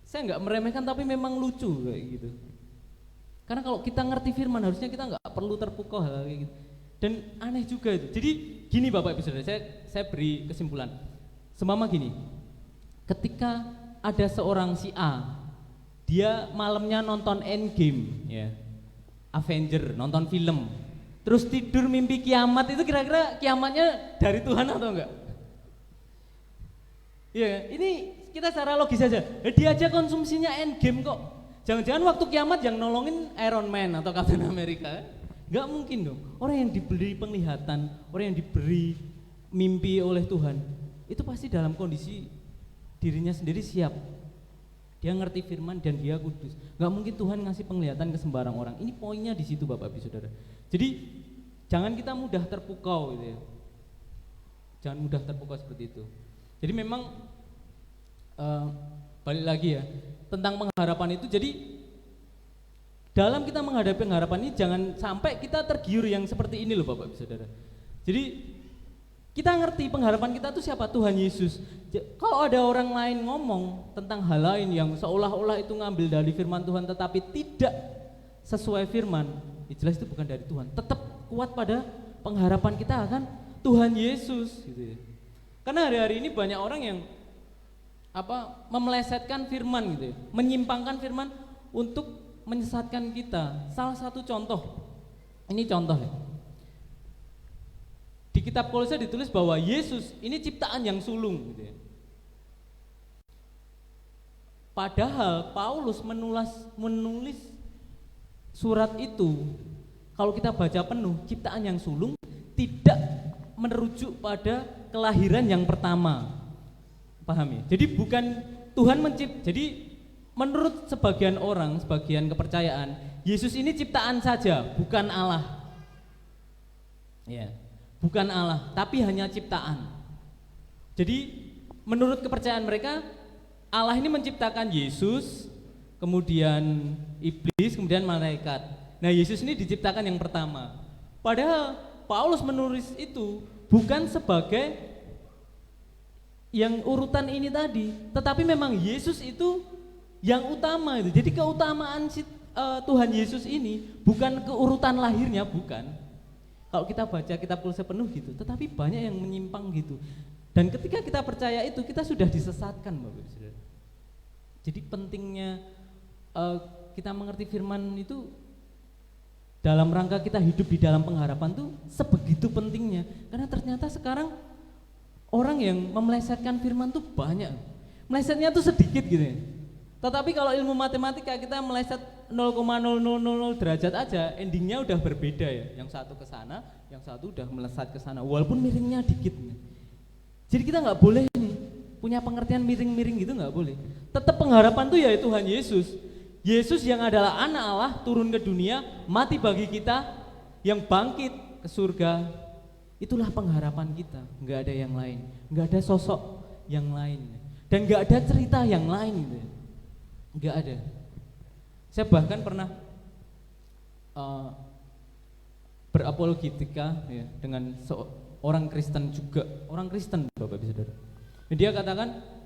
Saya nggak meremehkan tapi memang lucu kayak gitu. Karena kalau kita ngerti firman harusnya kita nggak perlu terpukau hal kayak gitu. Dan aneh juga itu. Jadi gini Bapak Ibu Saudara, saya beri kesimpulan. Semama gini. Ketika ada seorang si A, dia malamnya nonton Endgame ya. Avenger, nonton film. Terus tidur mimpi kiamat, itu kira-kira kiamatnya dari Tuhan atau enggak? Iya, ini kita secara logis aja. Dia aja konsumsinya Endgame kok. Jangan-jangan waktu kiamat yang nolongin Iron Man atau Captain America? Enggak mungkin dong. Orang yang diberi penglihatan, orang yang diberi mimpi oleh Tuhan, itu pasti dalam kondisi dirinya sendiri siap. Dia ngerti firman dan dia kudus. Enggak mungkin Tuhan ngasih penglihatan ke sembarang orang. Ini poinnya di situ Bapak Ibu Saudara. Jadi jangan kita mudah terpukau gitu ya. Jangan mudah terpukau seperti itu. Jadi memang balik lagi ya tentang pengharapan itu. Jadi dalam kita menghadapi pengharapan ini jangan sampai kita tergiur yang seperti ini loh Bapak Ibu Saudara. Jadi kita ngerti pengharapan kita itu siapa? Tuhan Yesus. Kalau ada orang lain ngomong tentang hal lain yang seolah-olah itu ngambil dari firman Tuhan tetapi tidak sesuai firman, jelas itu bukan dari Tuhan. Tetap kuat pada pengharapan kita akan Tuhan Yesus gitu ya. Karena hari-hari ini banyak orang yang memelesetkan firman gitu ya, menyimpangkan firman untuk menyesatkan kita. Salah satu contoh, ini contoh ya. Di kitab Kolose ditulis bahwa Yesus ini ciptaan yang sulung gitu ya. Padahal Paulus menulis surat itu, kalau kita baca penuh, ciptaan yang sulung tidak merujuk pada kelahiran yang pertama. Paham ya? Jadi bukan Tuhan jadi menurut sebagian orang, sebagian kepercayaan, Yesus ini ciptaan saja, bukan Allah. Ya, bukan Allah, tapi hanya ciptaan. Jadi menurut kepercayaan mereka, Allah ini menciptakan Yesus, kemudian iblis, kemudian malaikat. Nah, Yesus ini diciptakan yang pertama. Padahal Paulus menulis itu bukan sebagai yang urutan ini tadi, tetapi memang Yesus itu yang utama itu. Jadi keutamaan Tuhan Yesus ini bukan keurutan lahirnya, bukan. Kalau kita baca kitab Kolose penuh gitu, tetapi banyak yang menyimpang gitu. Dan ketika kita percaya itu, kita sudah disesatkan Bapak Ibu Saudara. Jadi pentingnya kita mengerti firman itu dalam rangka kita hidup di dalam pengharapan tuh sebegitu pentingnya. Karena ternyata sekarang orang yang memelesetkan firman tuh banyak. Melesetnya tuh sedikit gitu ya. Tetapi kalau ilmu matematika kita meleset 0,0000 derajat aja, endingnya udah berbeda ya. Yang satu ke sana, yang satu udah melesat ke sana, walaupun miringnya dikit. Jadi kita nggak boleh nih punya pengertian miring-miring gitu, nggak boleh. Tetap pengharapan tuh ya Tuhan Yesus. Yesus yang adalah anak Allah turun ke dunia, mati bagi kita, yang bangkit ke surga. Itulah pengharapan kita, nggak ada yang lain, nggak ada sosok yang lain, dan nggak ada cerita yang lain gitu. Nggak ada. Saya bahkan pernah berapologetika ya, dengan seorang Kristen juga, orang Kristen Bapak Ibu Saudara. Dia katakan,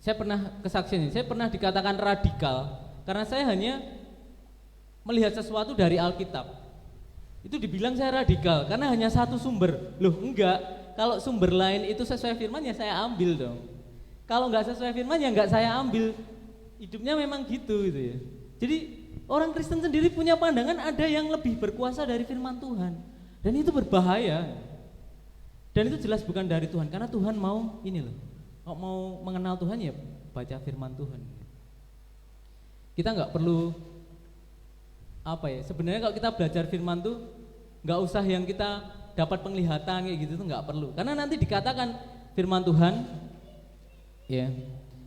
saya pernah kesaksian ini, saya pernah dikatakan radikal karena saya hanya melihat sesuatu dari Alkitab. Itu dibilang saya radikal karena hanya satu sumber. Loh enggak, kalau sumber lain itu sesuai firman ya saya ambil dong. Kalau enggak sesuai firman ya enggak saya ambil. Hidupnya memang gitu ya. Jadi orang Kristen sendiri punya pandangan ada yang lebih berkuasa dari firman Tuhan. Dan itu berbahaya. Dan itu jelas bukan dari Tuhan, karena Tuhan mau ini loh. Kalau mau mengenal Tuhan ya baca firman Tuhan. Kita nggak perlu apa ya? Sebenarnya kalau kita belajar firman tuh nggak usah yang kita dapat penglihatan kayak gitu tuh nggak perlu. Karena nanti dikatakan firman Tuhan, ya.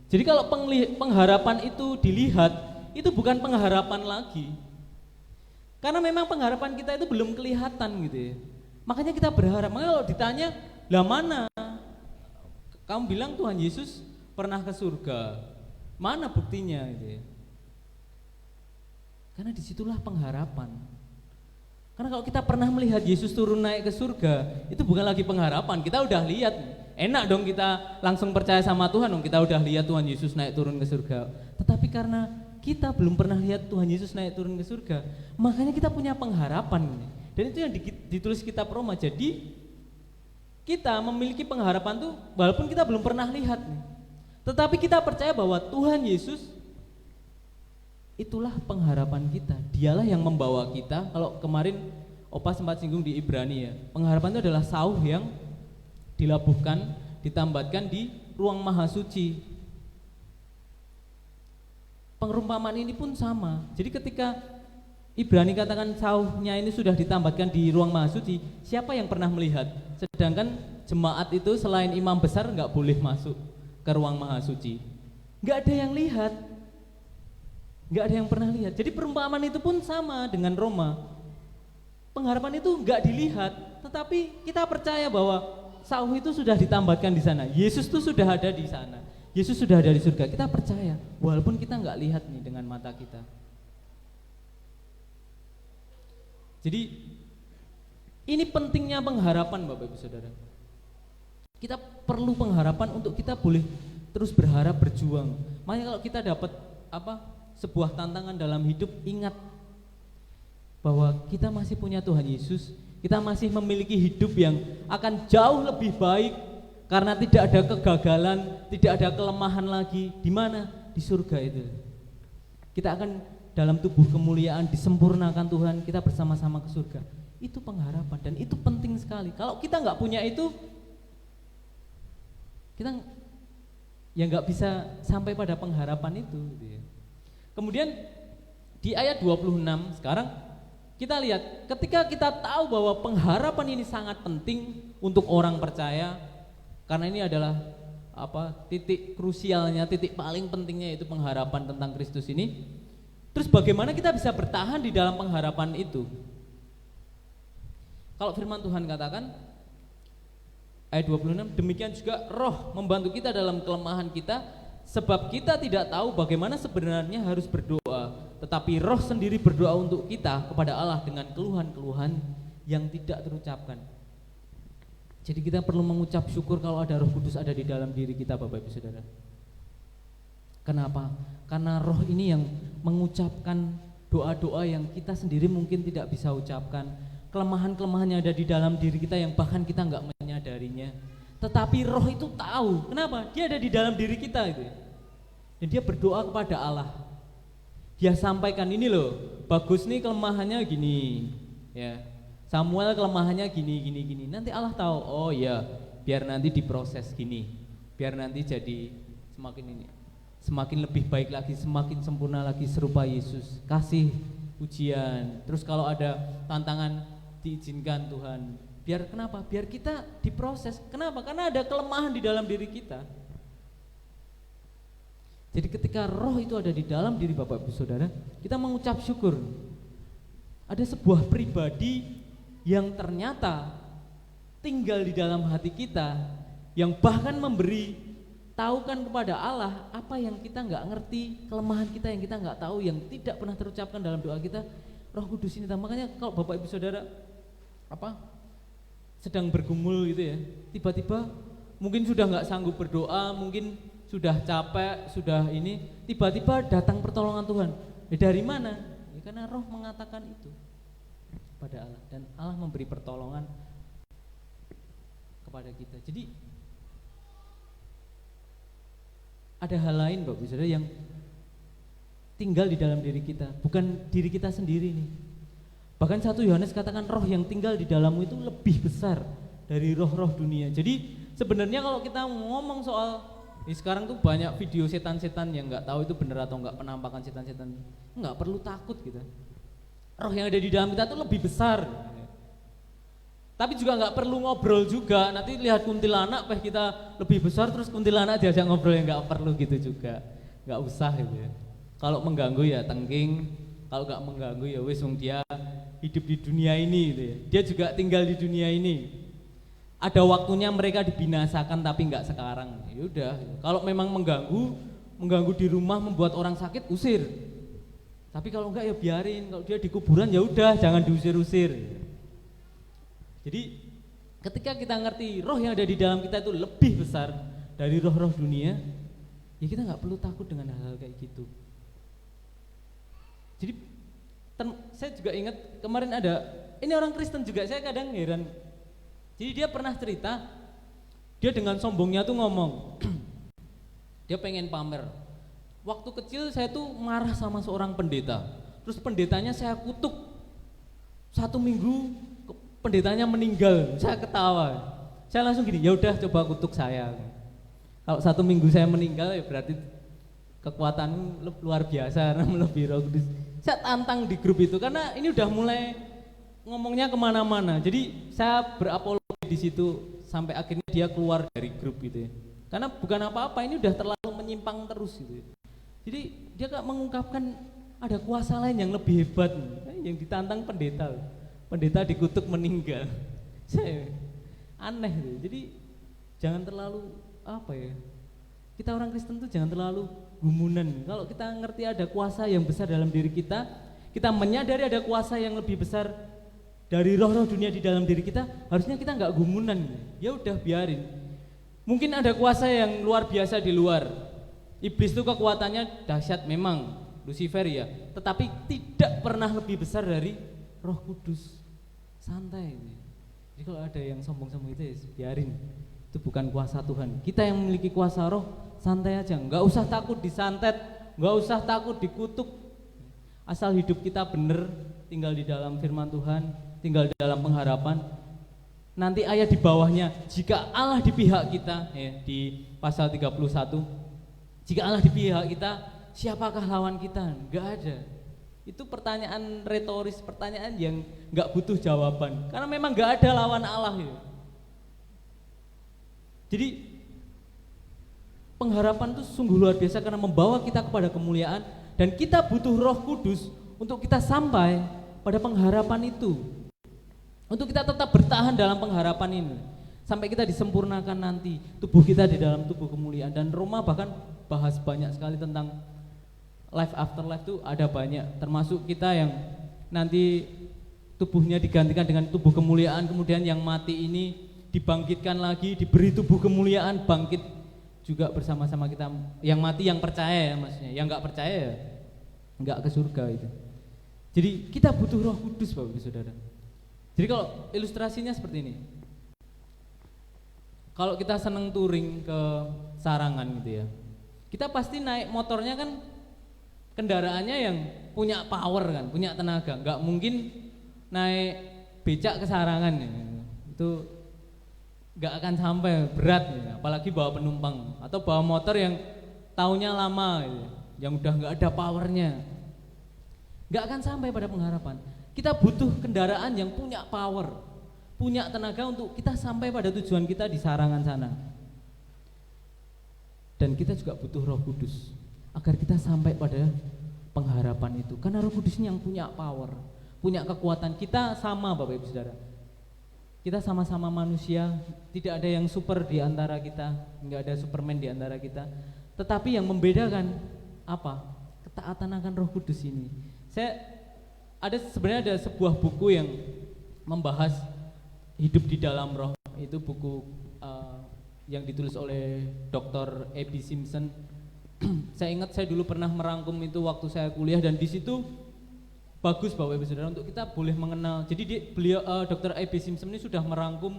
Jadi kalau pengharapan itu dilihat, itu bukan pengharapan lagi. Karena memang pengharapan kita itu belum kelihatan gitu ya. Makanya kita berharap. Makanya kalau ditanya, lah mana? Kamu bilang Tuhan Yesus pernah ke surga, mana buktinya gitu ya? Karena disitulah pengharapan. Karena kalau kita pernah melihat Yesus turun naik ke surga, itu bukan lagi pengharapan, kita udah lihat. Enak dong kita langsung percaya sama Tuhan dong, kita udah lihat Tuhan Yesus naik turun ke surga. Tetapi karena kita belum pernah lihat Tuhan Yesus naik turun ke surga, makanya kita punya pengharapan. Dan itu yang ditulis kitab Roma. Jadi kita memiliki pengharapan tuh walaupun kita belum pernah lihat nih. Tetapi kita percaya bahwa Tuhan Yesus itulah pengharapan kita. Dialah yang membawa kita. Kalau kemarin Opa sempat singgung di Ibrani ya, pengharapan itu adalah sauh yang dilabuhkan, ditambatkan di ruang maha suci. Perumpamaan ini pun sama. Jadi ketika Ibrani katakan sauhnya ini sudah ditambatkan di ruang maha suci, siapa yang pernah melihat? Sedangkan jemaat itu selain imam besar nggak boleh masuk ke ruang maha suci. Nggak ada yang lihat, nggak ada yang pernah lihat. Jadi perumpamaan itu pun sama dengan Roma. Pengharapan itu nggak dilihat, tetapi kita percaya bahwa sauh itu sudah ditambatkan di sana. Yesus itu sudah ada di sana. Yesus sudah ada di surga. Kita percaya, walaupun kita nggak lihat nih dengan mata kita. Jadi ini pentingnya pengharapan Bapak Ibu Saudara. Kita perlu pengharapan untuk kita boleh terus berharap, berjuang. Makanya kalau kita dapat sebuah tantangan dalam hidup, ingat bahwa kita masih punya Tuhan Yesus. Kita masih memiliki hidup yang akan jauh lebih baik karena tidak ada kegagalan, tidak ada kelemahan lagi. Di mana? Di surga itu. Kita akan dalam tubuh kemuliaan disempurnakan Tuhan, kita bersama-sama ke surga. Itu pengharapan dan itu penting sekali. Kalau kita nggak punya itu, kita ya nggak bisa sampai pada pengharapan itu. Kemudian di ayat 26 sekarang kita lihat, ketika kita tahu bahwa pengharapan ini sangat penting untuk orang percaya, karena ini adalah titik krusialnya, titik paling pentingnya itu pengharapan tentang Kristus ini. Terus bagaimana kita bisa bertahan di dalam pengharapan itu? Kalau firman Tuhan katakan ayat 26, demikian juga Roh membantu kita dalam kelemahan kita, sebab kita tidak tahu bagaimana sebenarnya harus berdoa, tetapi Roh sendiri berdoa untuk kita kepada Allah dengan keluhan-keluhan yang tidak terucapkan. Jadi kita perlu mengucap syukur kalau ada Roh Kudus ada di dalam diri kita Bapak Ibu Saudara. Kenapa? Karena Roh ini yang mengucapkan doa-doa yang kita sendiri mungkin tidak bisa ucapkan, kelemahan-kelemahan yang ada di dalam diri kita yang bahkan kita nggak menyadarinya. Tetapi Roh itu tahu. Kenapa? Dia ada di dalam diri kita itu. dan dia berdoa kepada Allah. Dia sampaikan, ini loh, bagus nih kelemahannya gini, ya. Samuel kelemahannya gini. Nanti Allah tahu, oh ya, biar nanti diproses gini, biar nanti jadi semakin ini, semakin lebih baik lagi, semakin sempurna lagi serupa Yesus. Kasih ujian, terus kalau ada tantangan diizinkan Tuhan. Biar kenapa? Biar kita diproses. Kenapa? Karena ada kelemahan di dalam diri kita. Jadi ketika roh itu ada di dalam diri Bapak Ibu Saudara, kita mengucap syukur. Ada sebuah pribadi yang ternyata tinggal di dalam hati kita, yang bahkan memberi tahukan kepada Allah apa yang kita nggak ngerti, kelemahan kita yang kita nggak tahu, yang tidak pernah terucapkan dalam doa kita. Roh Kudus ini, makanya kalau Bapak Ibu Saudara sedang bergumul gitu ya, tiba-tiba mungkin sudah nggak sanggup berdoa, mungkin sudah capek, sudah ini, tiba-tiba datang pertolongan Tuhan. Dari mana? Ya, karena roh mengatakan itu pada Allah, dan Allah memberi pertolongan kepada kita. Jadi ada hal lain Bapak Saudara yang tinggal di dalam diri kita, bukan diri kita sendiri nih. Bahkan 1 Yohanes katakan roh yang tinggal di dalammu itu lebih besar dari roh-roh dunia. Jadi sebenarnya kalau kita ngomong soal sekarang tuh banyak video setan-setan yang nggak tahu itu benar atau nggak, penampakan setan-setan, nggak perlu takut kita. Roh yang ada di dalam kita tuh lebih besar. Tapi juga nggak perlu ngobrol juga. Nanti lihat kuntilanak, kita lebih besar terus kuntilanak diajak ngobrol, yang nggak perlu gitu juga. Nggak usah gitu ya. Kalau mengganggu ya tengking, kalau nggak mengganggu ya wis, dia hidup di dunia ini gitu ya. Dia juga tinggal di dunia ini. Ada waktunya mereka dibinasakan, tapi nggak sekarang. Ya udah, kalau memang mengganggu di rumah, membuat orang sakit, usir. Tapi kalau enggak ya biarin. Kalau dia di kuburan ya udah, jangan diusir-usir. Jadi ketika kita ngerti roh yang ada di dalam kita itu lebih besar dari roh-roh dunia, ya kita nggak perlu takut dengan hal-hal kayak gitu. Jadi saya juga ingat kemarin ada, ini orang Kristen juga, saya kadang heran. Jadi dia pernah cerita, dia dengan sombongnya tuh ngomong, dia pengen pamer. Waktu kecil saya tuh marah sama seorang pendeta, terus pendetanya saya kutuk. 1 minggu pendetanya meninggal, saya ketawa. Saya langsung gini, ya udah coba kutuk saya. Kalau 1 minggu saya meninggal ya berarti kekuatan luar biasa, melebihi Roh Kudus. Saya tantang di grup itu karena ini udah mulai ngomongnya kemana-mana. Jadi saya berapologi di situ sampai akhirnya dia keluar dari grup gitu ya. Karena bukan apa-apa, ini udah terlalu menyimpang terus gitu ya. Jadi dia gak mengungkapkan ada kuasa lain yang lebih hebat, yang ditantang pendeta. Pendeta dikutuk meninggal. Saya aneh gitu. Jadi jangan terlalu kita orang Kristen tuh jangan terlalu gumunan. Kalau kita ngerti ada kuasa yang besar dalam diri kita menyadari ada kuasa yang lebih besar dari roh-roh dunia di dalam diri kita, harusnya kita nggak gumunan. Ya udah biarin. Mungkin ada kuasa yang luar biasa di luar. Iblis itu kekuatannya dahsyat memang, Lucifer ya, tetapi tidak pernah lebih besar dari Roh Kudus. Santai. Jadi kalau ada yang sombong-sombong itu ya biarin. Itu bukan kuasa Tuhan. Kita yang memiliki kuasa roh, santai aja, nggak usah takut disantet, nggak usah takut dikutuk. Asal hidup kita benar, tinggal di dalam firman Tuhan, tinggal di dalam pengharapan. Nanti ayat di bawahnya, jika Allah di pihak kita, ya, di pasal 31, jika Allah di pihak kita, siapakah lawan kita? Nggak ada. Itu pertanyaan retoris, pertanyaan yang nggak butuh jawaban, karena memang nggak ada lawan Allah ya. Jadi pengharapan itu sungguh luar biasa karena membawa kita kepada kemuliaan, dan kita butuh Roh Kudus untuk kita sampai pada pengharapan itu. Untuk kita tetap bertahan dalam pengharapan ini sampai kita disempurnakan nanti, tubuh kita di dalam tubuh kemuliaan. Dan Roma bahkan bahas banyak sekali tentang life after life, itu ada banyak, termasuk kita yang nanti tubuhnya digantikan dengan tubuh kemuliaan, kemudian yang mati ini dibangkitkan lagi, diberi tubuh kemuliaan, bangkit juga bersama-sama kita, yang mati yang percaya ya maksudnya, yang nggak percaya ya nggak ke surga itu. Jadi kita butuh Roh Kudus Bapak Ibu Saudara. Jadi kalau ilustrasinya seperti ini, kalau kita seneng touring ke Sarangan gitu ya, Kita pasti naik motornya kan kendaraannya yang punya power kan, punya tenaga. Nggak mungkin naik becak ke Sarangan ya. Itu nggak akan sampai, berat ya. Apalagi bawa penumpang atau bawa motor yang taunya lama ya, yang udah nggak ada powernya, nggak akan sampai pada pengharapan. Kita butuh kendaraan yang punya power, punya tenaga untuk kita sampai pada tujuan kita di Sarangan sana. Dan kita juga butuh Roh Kudus agar kita sampai pada pengharapan itu. Karena Roh Kudus ini yang punya power, punya kekuatan. Kita sama Bapak Ibu Saudara, kita sama-sama manusia, tidak ada yang super di antara kita, nggak ada Superman di antara kita. Tetapi yang membedakan apa? Ketaatan akan Roh Kudus ini. Sebenarnya ada sebuah buku yang membahas hidup di dalam Roh. Itu buku yang ditulis oleh Dr. Abby Simpson. Saya ingat saya dulu pernah merangkum itu waktu saya kuliah, dan di situ bagus Bapak Ibu Saudara untuk kita boleh mengenal. Jadi Dr. Abby Simpson ini sudah merangkum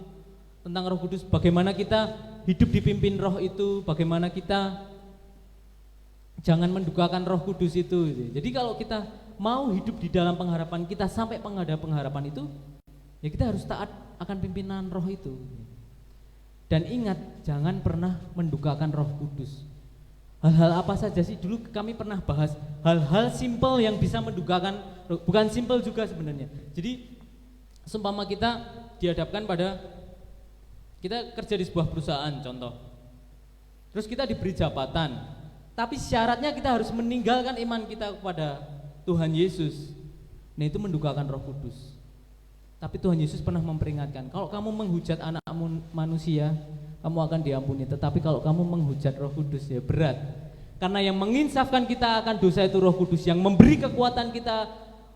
tentang Roh Kudus, bagaimana kita hidup dipimpin Roh itu, bagaimana kita jangan mendukakan Roh Kudus itu. Jadi kalau kita mau hidup di dalam pengharapan, kita sampai pada pengharapan itu, ya kita harus taat akan pimpinan Roh itu. Dan ingat, jangan pernah mendukakan Roh Kudus. Hal-hal apa saja sih? Dulu kami pernah bahas hal-hal simpel yang bisa mendukakan, bukan simpel juga sebenarnya. Jadi seumpama kita dihadapkan pada, kita kerja di sebuah perusahaan contoh, terus kita diberi jabatan, tapi syaratnya kita harus meninggalkan iman kita kepada Tuhan Yesus. Nah itu mendukakan Roh Kudus. Tapi Tuhan Yesus pernah memperingatkan, kalau kamu menghujat anak manusia, kamu akan diampuni. Tetapi kalau kamu menghujat Roh Kudus, ya berat. Karena yang menginsafkan kita akan dosa itu Roh Kudus, yang memberi kekuatan kita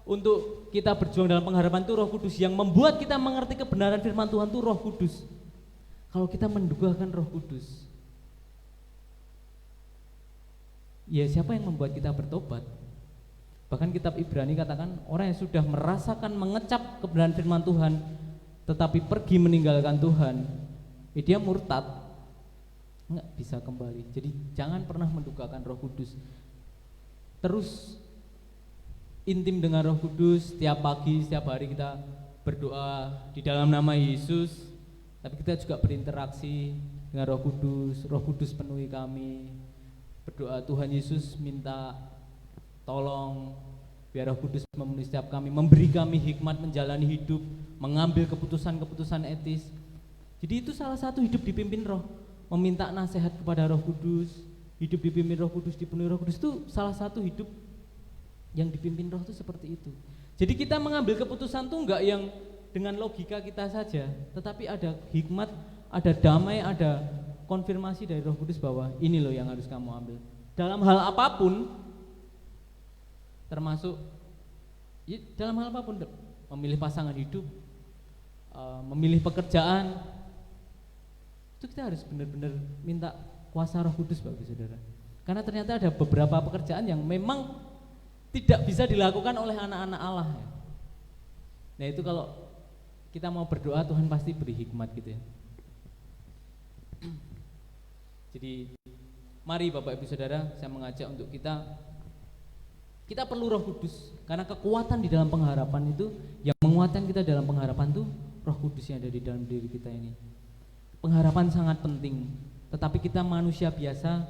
untuk kita berjuang dalam pengharapan itu Roh Kudus, yang membuat kita mengerti kebenaran firman Tuhan itu Roh Kudus. Kalau kita mendukakan Roh Kudus, ya siapa yang membuat kita bertobat? Bahkan kitab Ibrani katakan, orang yang sudah merasakan mengecap kebenaran firman Tuhan tetapi pergi meninggalkan Tuhan, ya dia murtad, nggak bisa kembali. Jadi jangan pernah mendukakan Roh Kudus. Terus intim dengan Roh Kudus, setiap pagi, setiap hari kita berdoa di dalam nama Yesus. Tapi kita juga berinteraksi dengan Roh Kudus. Roh Kudus penuhi kami. Berdoa, Tuhan Yesus minta tolong biar Roh Kudus memenuhi setiap kami, memberi kami hikmat menjalani hidup, mengambil keputusan-keputusan etis. Jadi itu salah satu hidup dipimpin Roh, meminta nasihat kepada Roh Kudus, hidup dipimpin Roh Kudus, dipenuhi Roh Kudus, itu salah satu hidup yang dipimpin Roh itu seperti itu. Jadi kita mengambil keputusan tuh enggak yang dengan logika kita saja, tetapi ada hikmat, ada damai, ada konfirmasi dari Roh Kudus bahwa ini loh yang harus kamu ambil. Dalam hal apapun, termasuk ya, dalam hal apapun, memilih pasangan hidup, memilih pekerjaan, itu kita harus benar-benar minta kuasa Roh Kudus Bapak Saudara. Karena ternyata ada beberapa pekerjaan yang memang tidak bisa dilakukan oleh anak-anak Allah ya. Nah itu kalau kita mau berdoa, Tuhan pasti beri hikmat gitu ya. Jadi mari Bapak Ibu Saudara, saya mengajak untuk kita perlu Roh Kudus, karena kekuatan di dalam pengharapan itu, yang menguatkan kita dalam pengharapan itu Roh Kudus yang ada di dalam diri kita ini. Pengharapan sangat penting, tetapi kita manusia biasa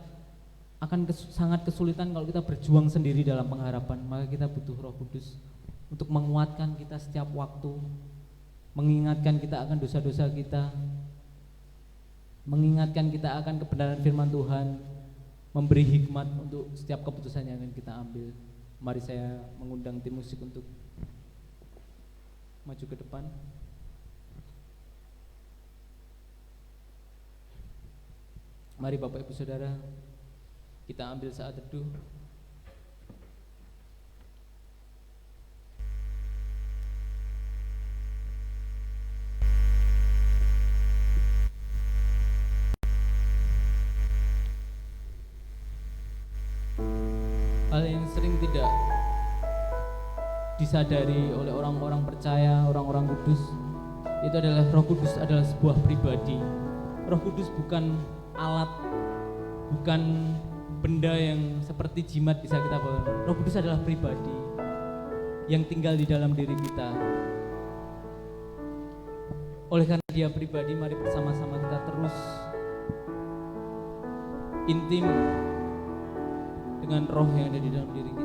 akan sangat kesulitan kalau kita berjuang sendiri dalam pengharapan. Maka kita butuh Roh Kudus untuk menguatkan kita setiap waktu, mengingatkan kita akan dosa-dosa kita, mengingatkan kita akan kebenaran firman Tuhan, memberi hikmat untuk setiap keputusan yang akan kita ambil. Mari saya mengundang tim musik untuk maju ke depan. Mari Bapak Ibu Saudara, kita ambil saat teduh. Hal yang sering tidak disadari oleh orang-orang percaya, orang-orang kudus, itu adalah Roh Kudus adalah sebuah pribadi. Roh Kudus bukan alat, bukan benda yang seperti jimat bisa kita bawa. Roh Kudus adalah pribadi yang tinggal di dalam diri kita. Oleh karena Dia pribadi, mari bersama-sama kita terus intim dengan roh yang ada di dalam diri kita.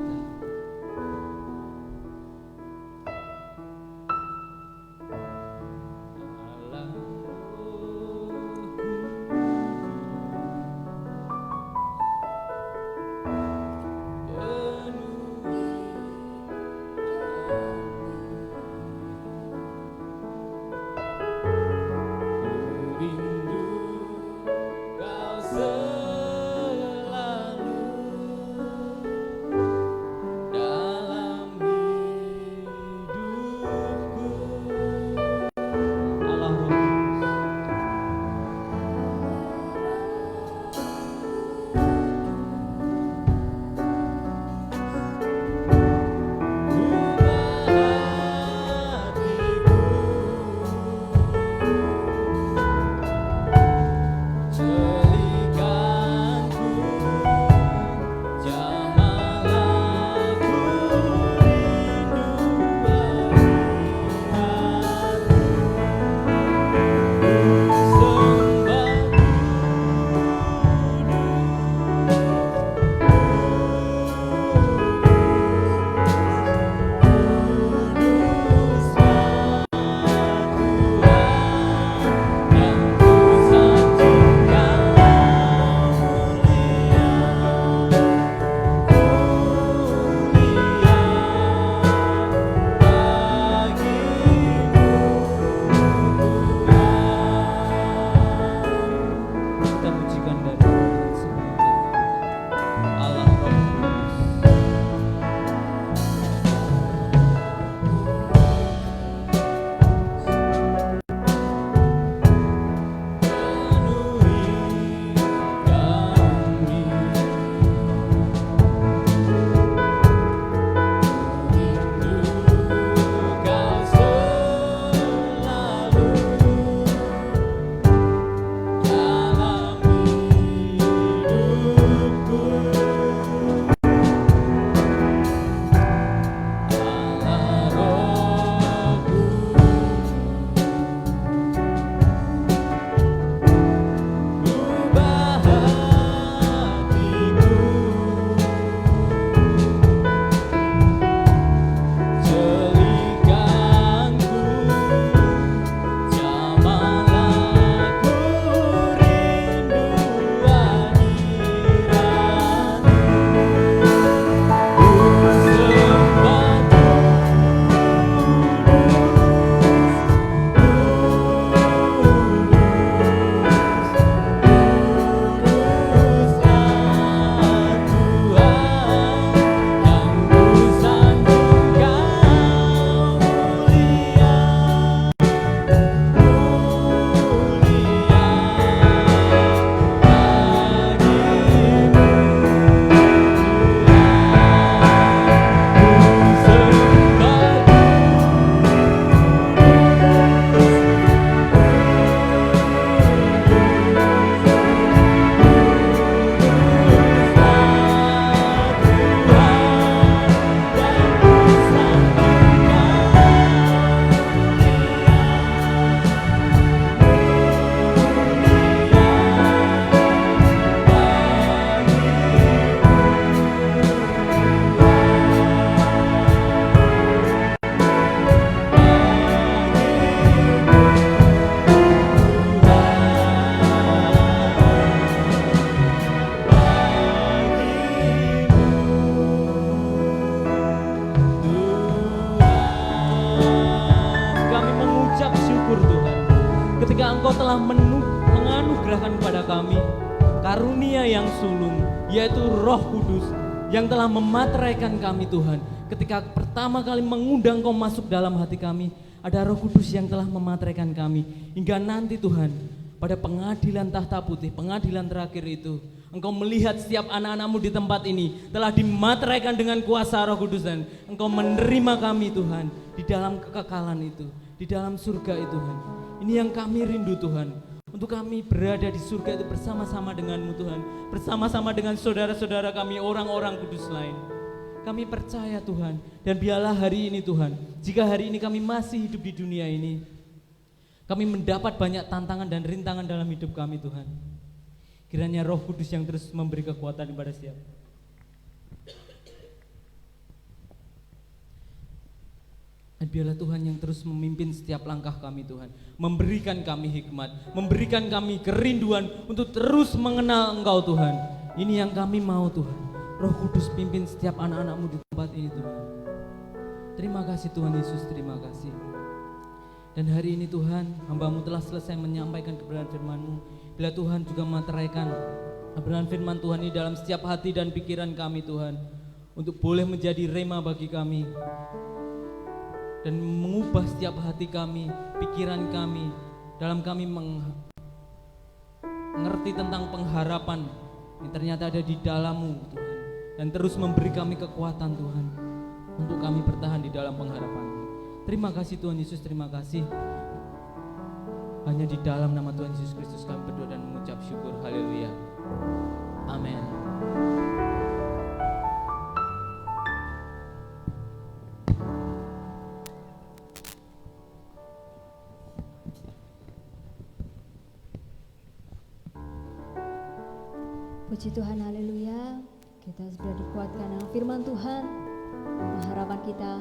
Engkau telah menganugerahkan kepada kami karunia yang sulung, yaitu Roh Kudus yang telah memateraikan kami Tuhan. Ketika pertama kali mengundang Kau masuk dalam hati kami, ada Roh Kudus yang telah memateraikan kami. Hingga nanti Tuhan, pada pengadilan tahta putih, pengadilan terakhir itu, Engkau melihat setiap anak-anak-Mu di tempat ini telah dimateraikan dengan kuasa Roh Kudus, dan Engkau menerima kami Tuhan di dalam kekekalan itu, di dalam surga itu Tuhan. Ini yang kami rindu Tuhan. untuk kami berada di surga itu bersama-sama denganmu Tuhan, bersama-sama dengan saudara-saudara kami, orang-orang kudus lain. Kami percaya Tuhan, dan biarlah hari ini Tuhan, jika hari ini kami masih hidup di dunia ini, kami mendapat banyak tantangan dan rintangan dalam hidup kami Tuhan. Kiranya Roh Kudus yang terus memberi kekuatan kepada setiap. Dan biarlah Tuhan yang terus memimpin setiap langkah kami Tuhan, memberikan kami hikmat, memberikan kami kerinduan untuk terus mengenal Engkau Tuhan. Ini yang kami mau Tuhan. Roh Kudus pimpin setiap anak-anak-Mu di tempat ini Tuhan. Terima kasih Tuhan Yesus, terima kasih. Dan hari ini Tuhan, hamba-Mu telah selesai menyampaikan kebenaran firman-Mu. Bila Tuhan juga meteraikan kebenaran firman Tuhan ini dalam setiap hati dan pikiran kami Tuhan, untuk boleh menjadi rema bagi kami dan mengubah setiap hati kami, pikiran kami, dalam kami mengerti tentang pengharapan yang ternyata ada di dalam-Mu Tuhan, dan terus memberi kami kekuatan Tuhan untuk kami bertahan di dalam pengharapan-Mu. Terima kasih Tuhan Yesus, terima kasih. Hanya di dalam nama Tuhan Yesus Kristus kami berdoa dan mengucap syukur. Haleluya. Amin. Puji Tuhan, haleluya. Kita sudah dikuatkan dengan firman Tuhan, harapan kita.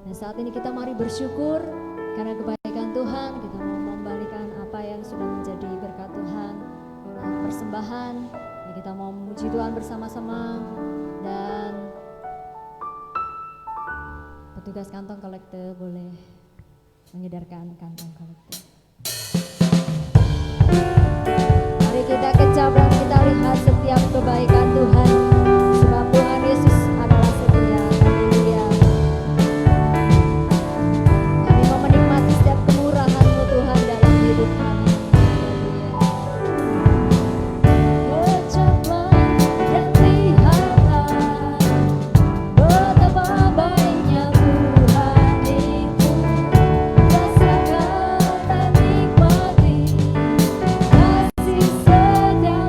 Dan saat ini kita mari bersyukur karena kebaikan Tuhan. Kita mau mengembalikan apa yang sudah menjadi berkat Tuhan, persembahan. Ya, kita mau memuji Tuhan bersama-sama. Dan petugas kantong kolektor boleh mengedarkan kantong kolektor. Mari kita kecap dan kita lihat setiap kebaikan Tuhan, sebab Tuhan Yesus adalah setia. Haleluya. Kami mau menikmati setiap kemurahan-Mu Tuhan dalam hidup kami. Haleluya. Kecaplah dan lihatlah betapa baiknya Tuhan itu. Rasakan dan nikmati kasih setia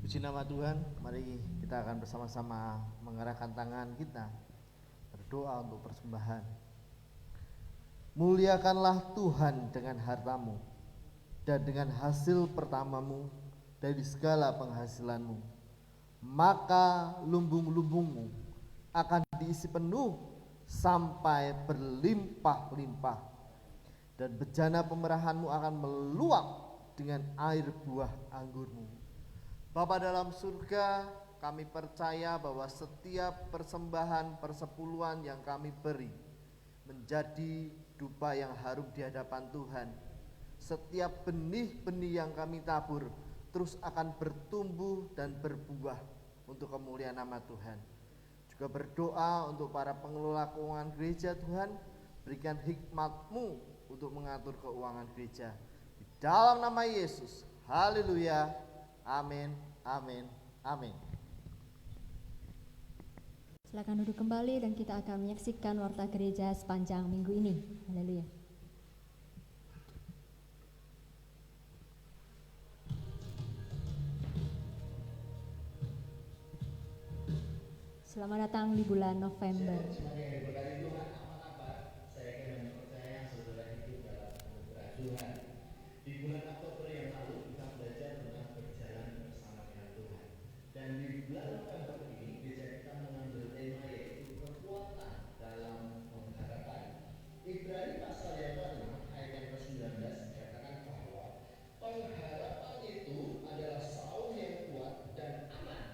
Puji nama Tuhan, mari kita akan bersama-sama mengerahkan tangan kita, berdoa untuk persembahan. Muliakanlah Tuhan dengan hartamu dan dengan hasil pertamamu dari segala penghasilanmu, maka lumbung-lumbungmu akan diisi penuh sampai berlimpah-limpah, dan bejana pemerahanmu akan meluap dengan air buah anggurmu. Bapa dalam surga, kami percaya bahwa setiap persembahan persepuluhan yang kami beri menjadi dupa yang harum di hadapan Tuhan. Setiap benih-benih yang kami tabur terus akan bertumbuh dan berbuah untuk kemuliaan nama Tuhan. Juga berdoa untuk para pengelola keuangan gereja Tuhan, berikan hikmat-Mu untuk mengatur keuangan gereja. Di dalam nama Yesus. Haleluya. Amin. Amin. Amin. Silakan duduk kembali dan kita akan menyaksikan warta gereja sepanjang minggu ini. Haleluya. Selamat datang di bulan November. Di bulan Oktober yang lalu kita belajar tentang berjalan bersama dengan Tuhan. Dan di bulan November ini gereja kita mengambil tema yaitu kekuatan dalam pengharapan. Ibrani pasal yang ke-6 ayat yang ke-19 dikatakan bahwa pengharapan itu adalah saung yang kuat dan aman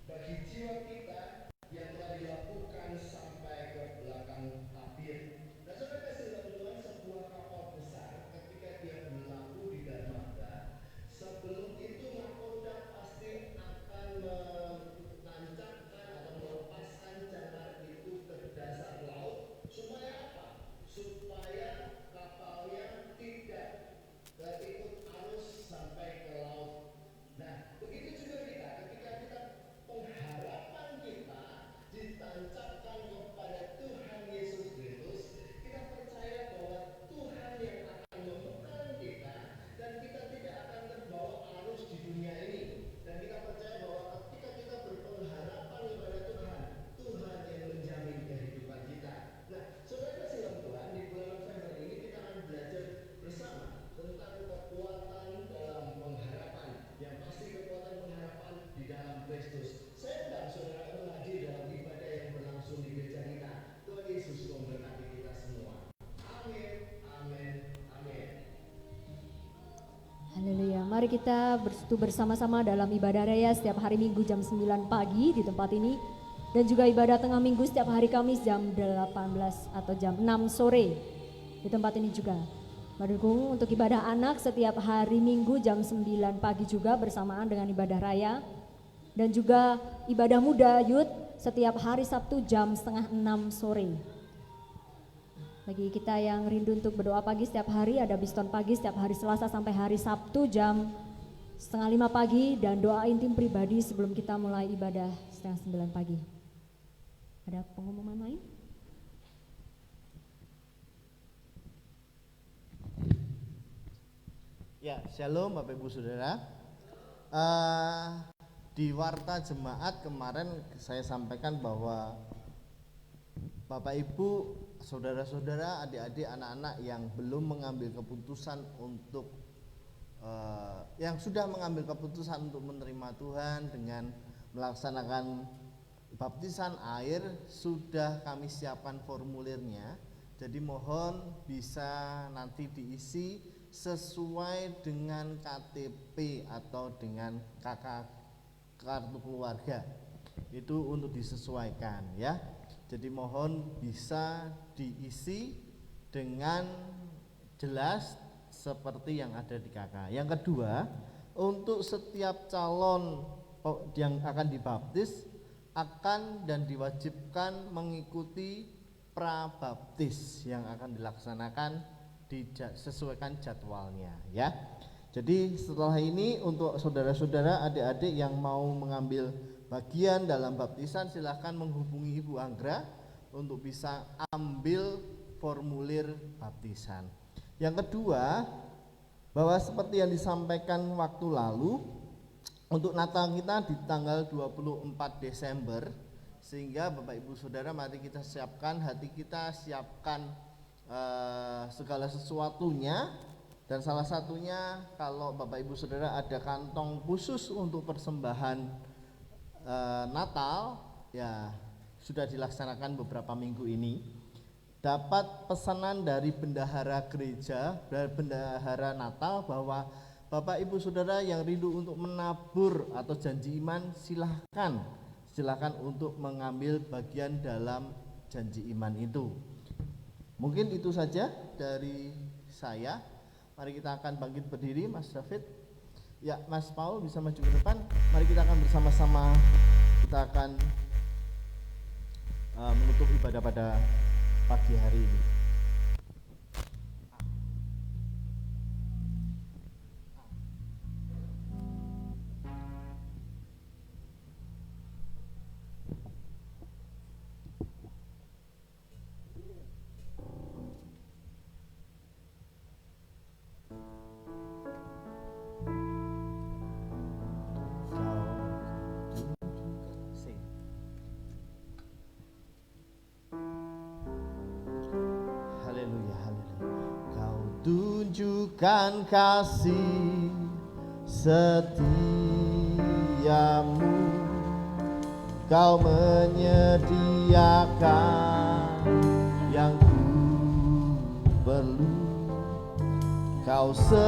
bagi jiwa kita yang telah dilakukan sampai ke belakang tabir. Nah, saudara kasih teman-teman, sebuah kapal besar ketika dia berlabuh di dermaga, sebelum itu mahkota pasti akan menancapkan atau melepaskan jangkar itu ke dasar laut. Supaya apa? Supaya kapalnya tidak ikut arus sampai ke laut. Nah, begitu juga kita, ketika kita pengharapan kita ditancapkan kepada Tuhan Yesus Kristus, kita percaya bahwa Tuhan yang akan memegang kita dan kita tidak akan terbawa arus di dunia ini. Dan kita percaya bahwa ketika kita berpengharapan kepada Tuhan, Tuhan yang menjamin kehidupan kita. Nah, saudara kasih dalam Tuhan, di bulan November ini kita akan belajar bersama tentang kekuatan dalam pengharapan. Yang pasti kekuatan pengharapan di dalam Kristus. Saya undang saudara untuk hadir dalam ibadah yang berlangsung di gereja kita. Tuhan Yesus memberkati kita semua. Amin, amin, amin. Haleluya. Mari kita bersatu bersama-sama dalam ibadah raya setiap hari Minggu jam 9 pagi di tempat ini. Dan juga ibadah tengah minggu setiap hari Kamis jam 18 atau jam 6 sore di tempat ini juga. Mendukung untuk ibadah anak setiap hari Minggu jam 9 pagi juga bersamaan dengan ibadah raya. Dan juga ibadah muda youth setiap hari Sabtu jam setengah 6 sore. Bagi kita yang rindu untuk berdoa pagi setiap hari, ada Biston pagi setiap hari Selasa sampai hari Sabtu jam setengah 5 pagi. Dan doa intim pribadi sebelum kita mulai ibadah setengah 9 pagi. Ada pengumuman lain? Ya, shalom Bapak Ibu Saudara. Di warta jemaat kemarin saya sampaikan bahwa Bapak Ibu, saudara-saudara, adik-adik, anak-anak yang belum mengambil keputusan untuk yang sudah mengambil keputusan untuk menerima Tuhan dengan melaksanakan baptisan air, sudah kami siapkan formulirnya. Jadi mohon bisa nanti diisi sesuai dengan KTP atau dengan kartu keluarga. Itu untuk disesuaikan ya. Jadi mohon bisa diisi dengan jelas seperti yang ada di KK. Yang kedua, untuk setiap calon yang akan dibaptis akan dan diwajibkan mengikuti prabaptis yang akan dilaksanakan disesuaikan jadwalnya ya. Jadi setelah ini untuk saudara-saudara, adik-adik yang mau mengambil bagian dalam baptisan, silahkan menghubungi Ibu Anggra untuk bisa ambil formulir baptisan. Yang kedua, bahwa seperti yang disampaikan waktu lalu, untuk Natal kita di tanggal 24 Desember, sehingga Bapak Ibu Saudara mari kita siapkan hati kita, siapkan segala sesuatunya. Dan salah satunya kalau Bapak Ibu Saudara ada kantong khusus untuk persembahan Natal, ya sudah dilaksanakan beberapa minggu ini. Dapat pesanan dari bendahara gereja, dari bendahara Natal bahwa Bapak Ibu Saudara yang rindu untuk menabur atau janji iman, silahkan untuk mengambil bagian dalam janji iman itu. Mungkin itu saja dari saya. Mari kita akan bangkit berdiri, Mas David. Ya, Mas Paul bisa maju ke depan. Mari kita akan bersama-sama, kita akan menutup ibadah pada pagi hari ini. tunjukkan kasih setiamu, Kau menyediakan yang ku perlu, Kau setia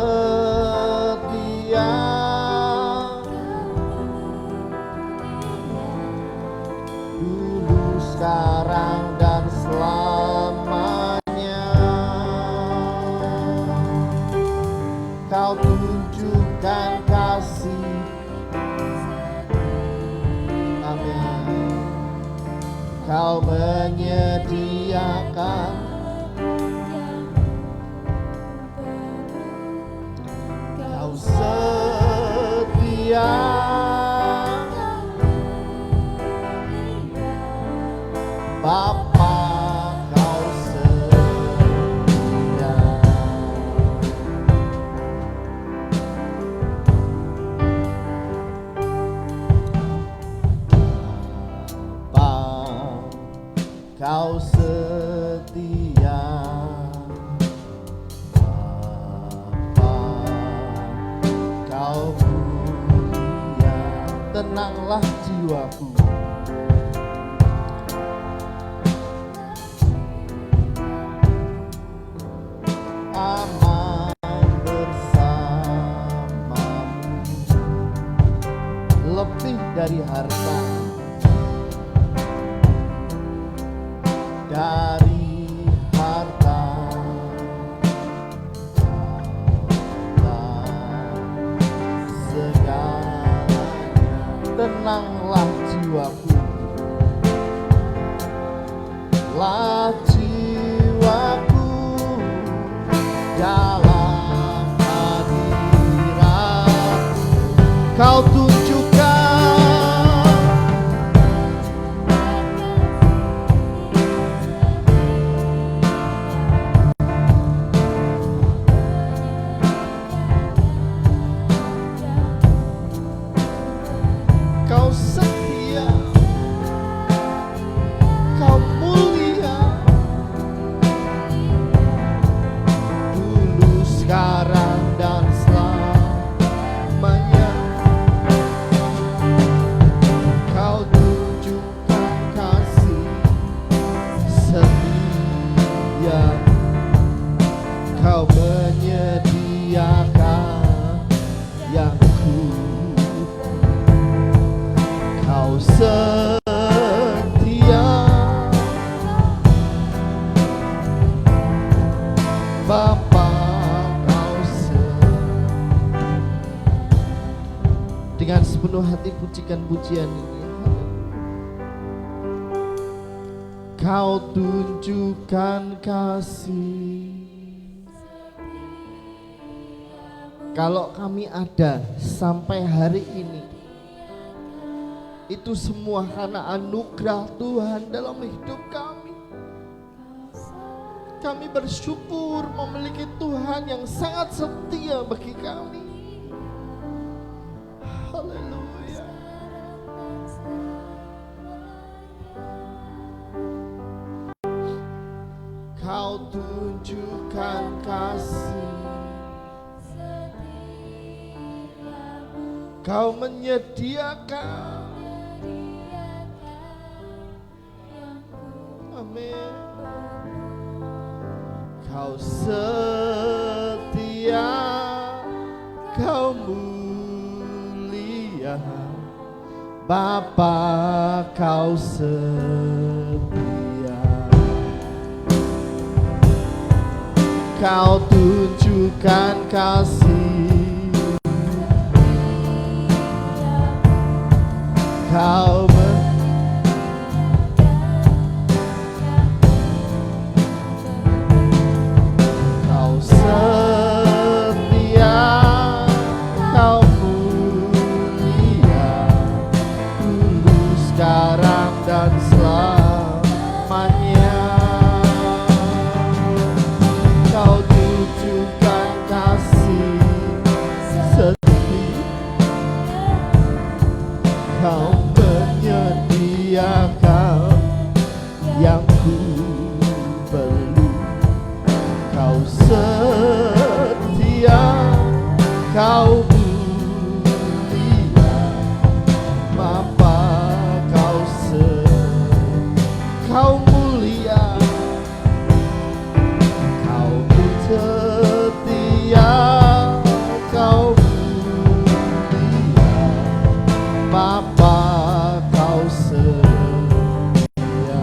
dulu, sekarang, dan selamanya. Kau tunjukkan kasih, amin. Kau menyediakan Kau setia Bapa, Kau setia. Bapa, Kau setia. Bapa, Kau mulia. Tenanglah jiwaku, aman bersamamu, lebih dari harta, dari harta, segalanya. Tenanglah jiwaku, lah jiwaku dalam hadirat Kau tunjukkan Kau setia, Kau mulia, dulu, sekarang, dan selamanya. Kau tunjukkan kasih setia, Kau menyediakan yang ku, Kau setia Bapa, Kau setia. Dengan sepenuh hati pujikan pujian ini, Kau tunjukkan kasih. Kalau kami ada sampai hari ini, itu semua karena anugerah Tuhan dalam hidup kami. Kami bersyukur memiliki Tuhan yang sangat setia bagi kami. Haleluya. Kau tunjukkan kasih, Kau menyediakan, amin. Kau setia, Kau mulia, Bapa, Kau setia. Kau tunjukkan kasih, Kau Kau setia, Kau mulia, dulu, sekarang, dan selamanya. Kau tunjukkan kasih setia, Kau menyediakan yang ku perlu, Kau setia Kau mulia, Kau pun setia, Kau mulia, Bapa Kau setia.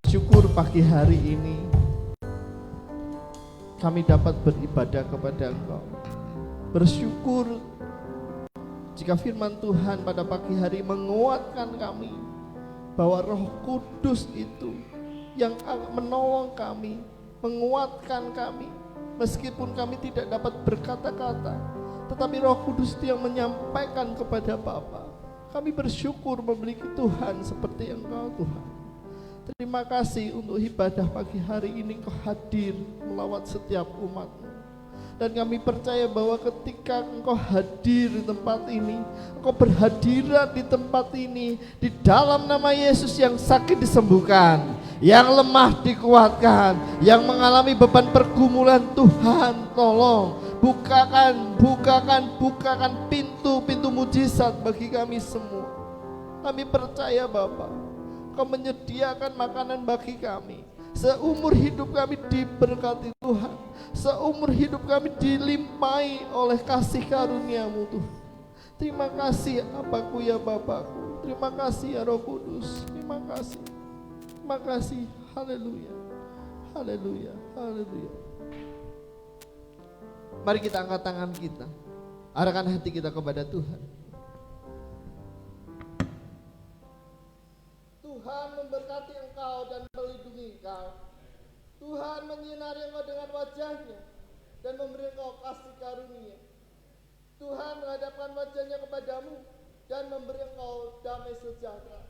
Syukur pagi hari ini kami dapat beribadah kepada Engkau. Bersyukur jika firman Tuhan pada pagi hari menguatkan kami bahwa Roh Kudus itu yang menolong kami, menguatkan kami meskipun kami tidak dapat berkata-kata, tetapi Roh Kudus itu yang menyampaikan kepada Bapa. Kami bersyukur memiliki Tuhan seperti Engkau, Tuhan. Terima kasih untuk ibadah pagi hari ini Engkau hadir melawat setiap umat-Mu. Dan kami percaya bahwa ketika Engkau hadir di tempat ini, Engkau berhadirat di tempat ini, di dalam nama Yesus yang sakit disembuhkan, yang lemah dikuatkan, yang mengalami beban pergumulan, Tuhan tolong bukakan pintu-pintu mujizat bagi kami semua. Kami percaya Bapa, Engkau menyediakan makanan bagi kami. Seumur hidup kami diberkati Tuhan. Seumur hidup kami dilimpahi oleh kasih karunia-Mu Tuhan. Terima kasih Abaku ya Bapakku. Terima kasih ya Roh Kudus. Terima kasih. Terima kasih. Haleluya. Haleluya. Haleluya. Mari kita angkat tangan kita. Arahkan hati kita kepada Tuhan. Tuhan memberkati engkau dan melindungi engkau. Tuhan menyinari engkau dengan wajahnya dan memberi engkau kasih karunia. Tuhan menghadapkan wajahnya kepadamu dan memberi engkau damai sejahtera.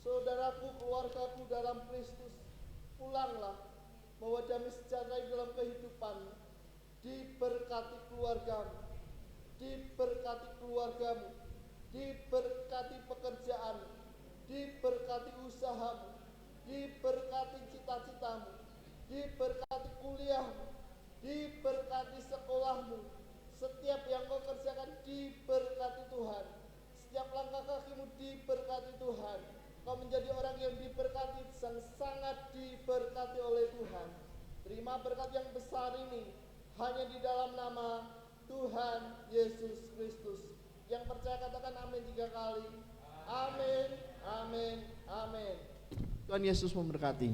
Saudaraku, keluargaku dalam Kristus, pulanglah bawa damai sejahtera di dalam kehidupanmu. Diberkati keluargamu, diberkati keluargamu, diberkati pekerjaanmu, diberkati usahamu, diberkati cita-citamu, diberkati kuliahmu, diberkati sekolahmu. Setiap yang kau kerjakan diberkati Tuhan. Setiap langkah kakimu diberkati Tuhan. Kau menjadi orang yang diberkati, sangat diberkati oleh Tuhan. Terima berkat yang besar ini hanya di dalam nama Tuhan Yesus Kristus. Yang percaya katakan amin 3 kali. Amin. Amin, amin. Tuhan Yesus memberkati.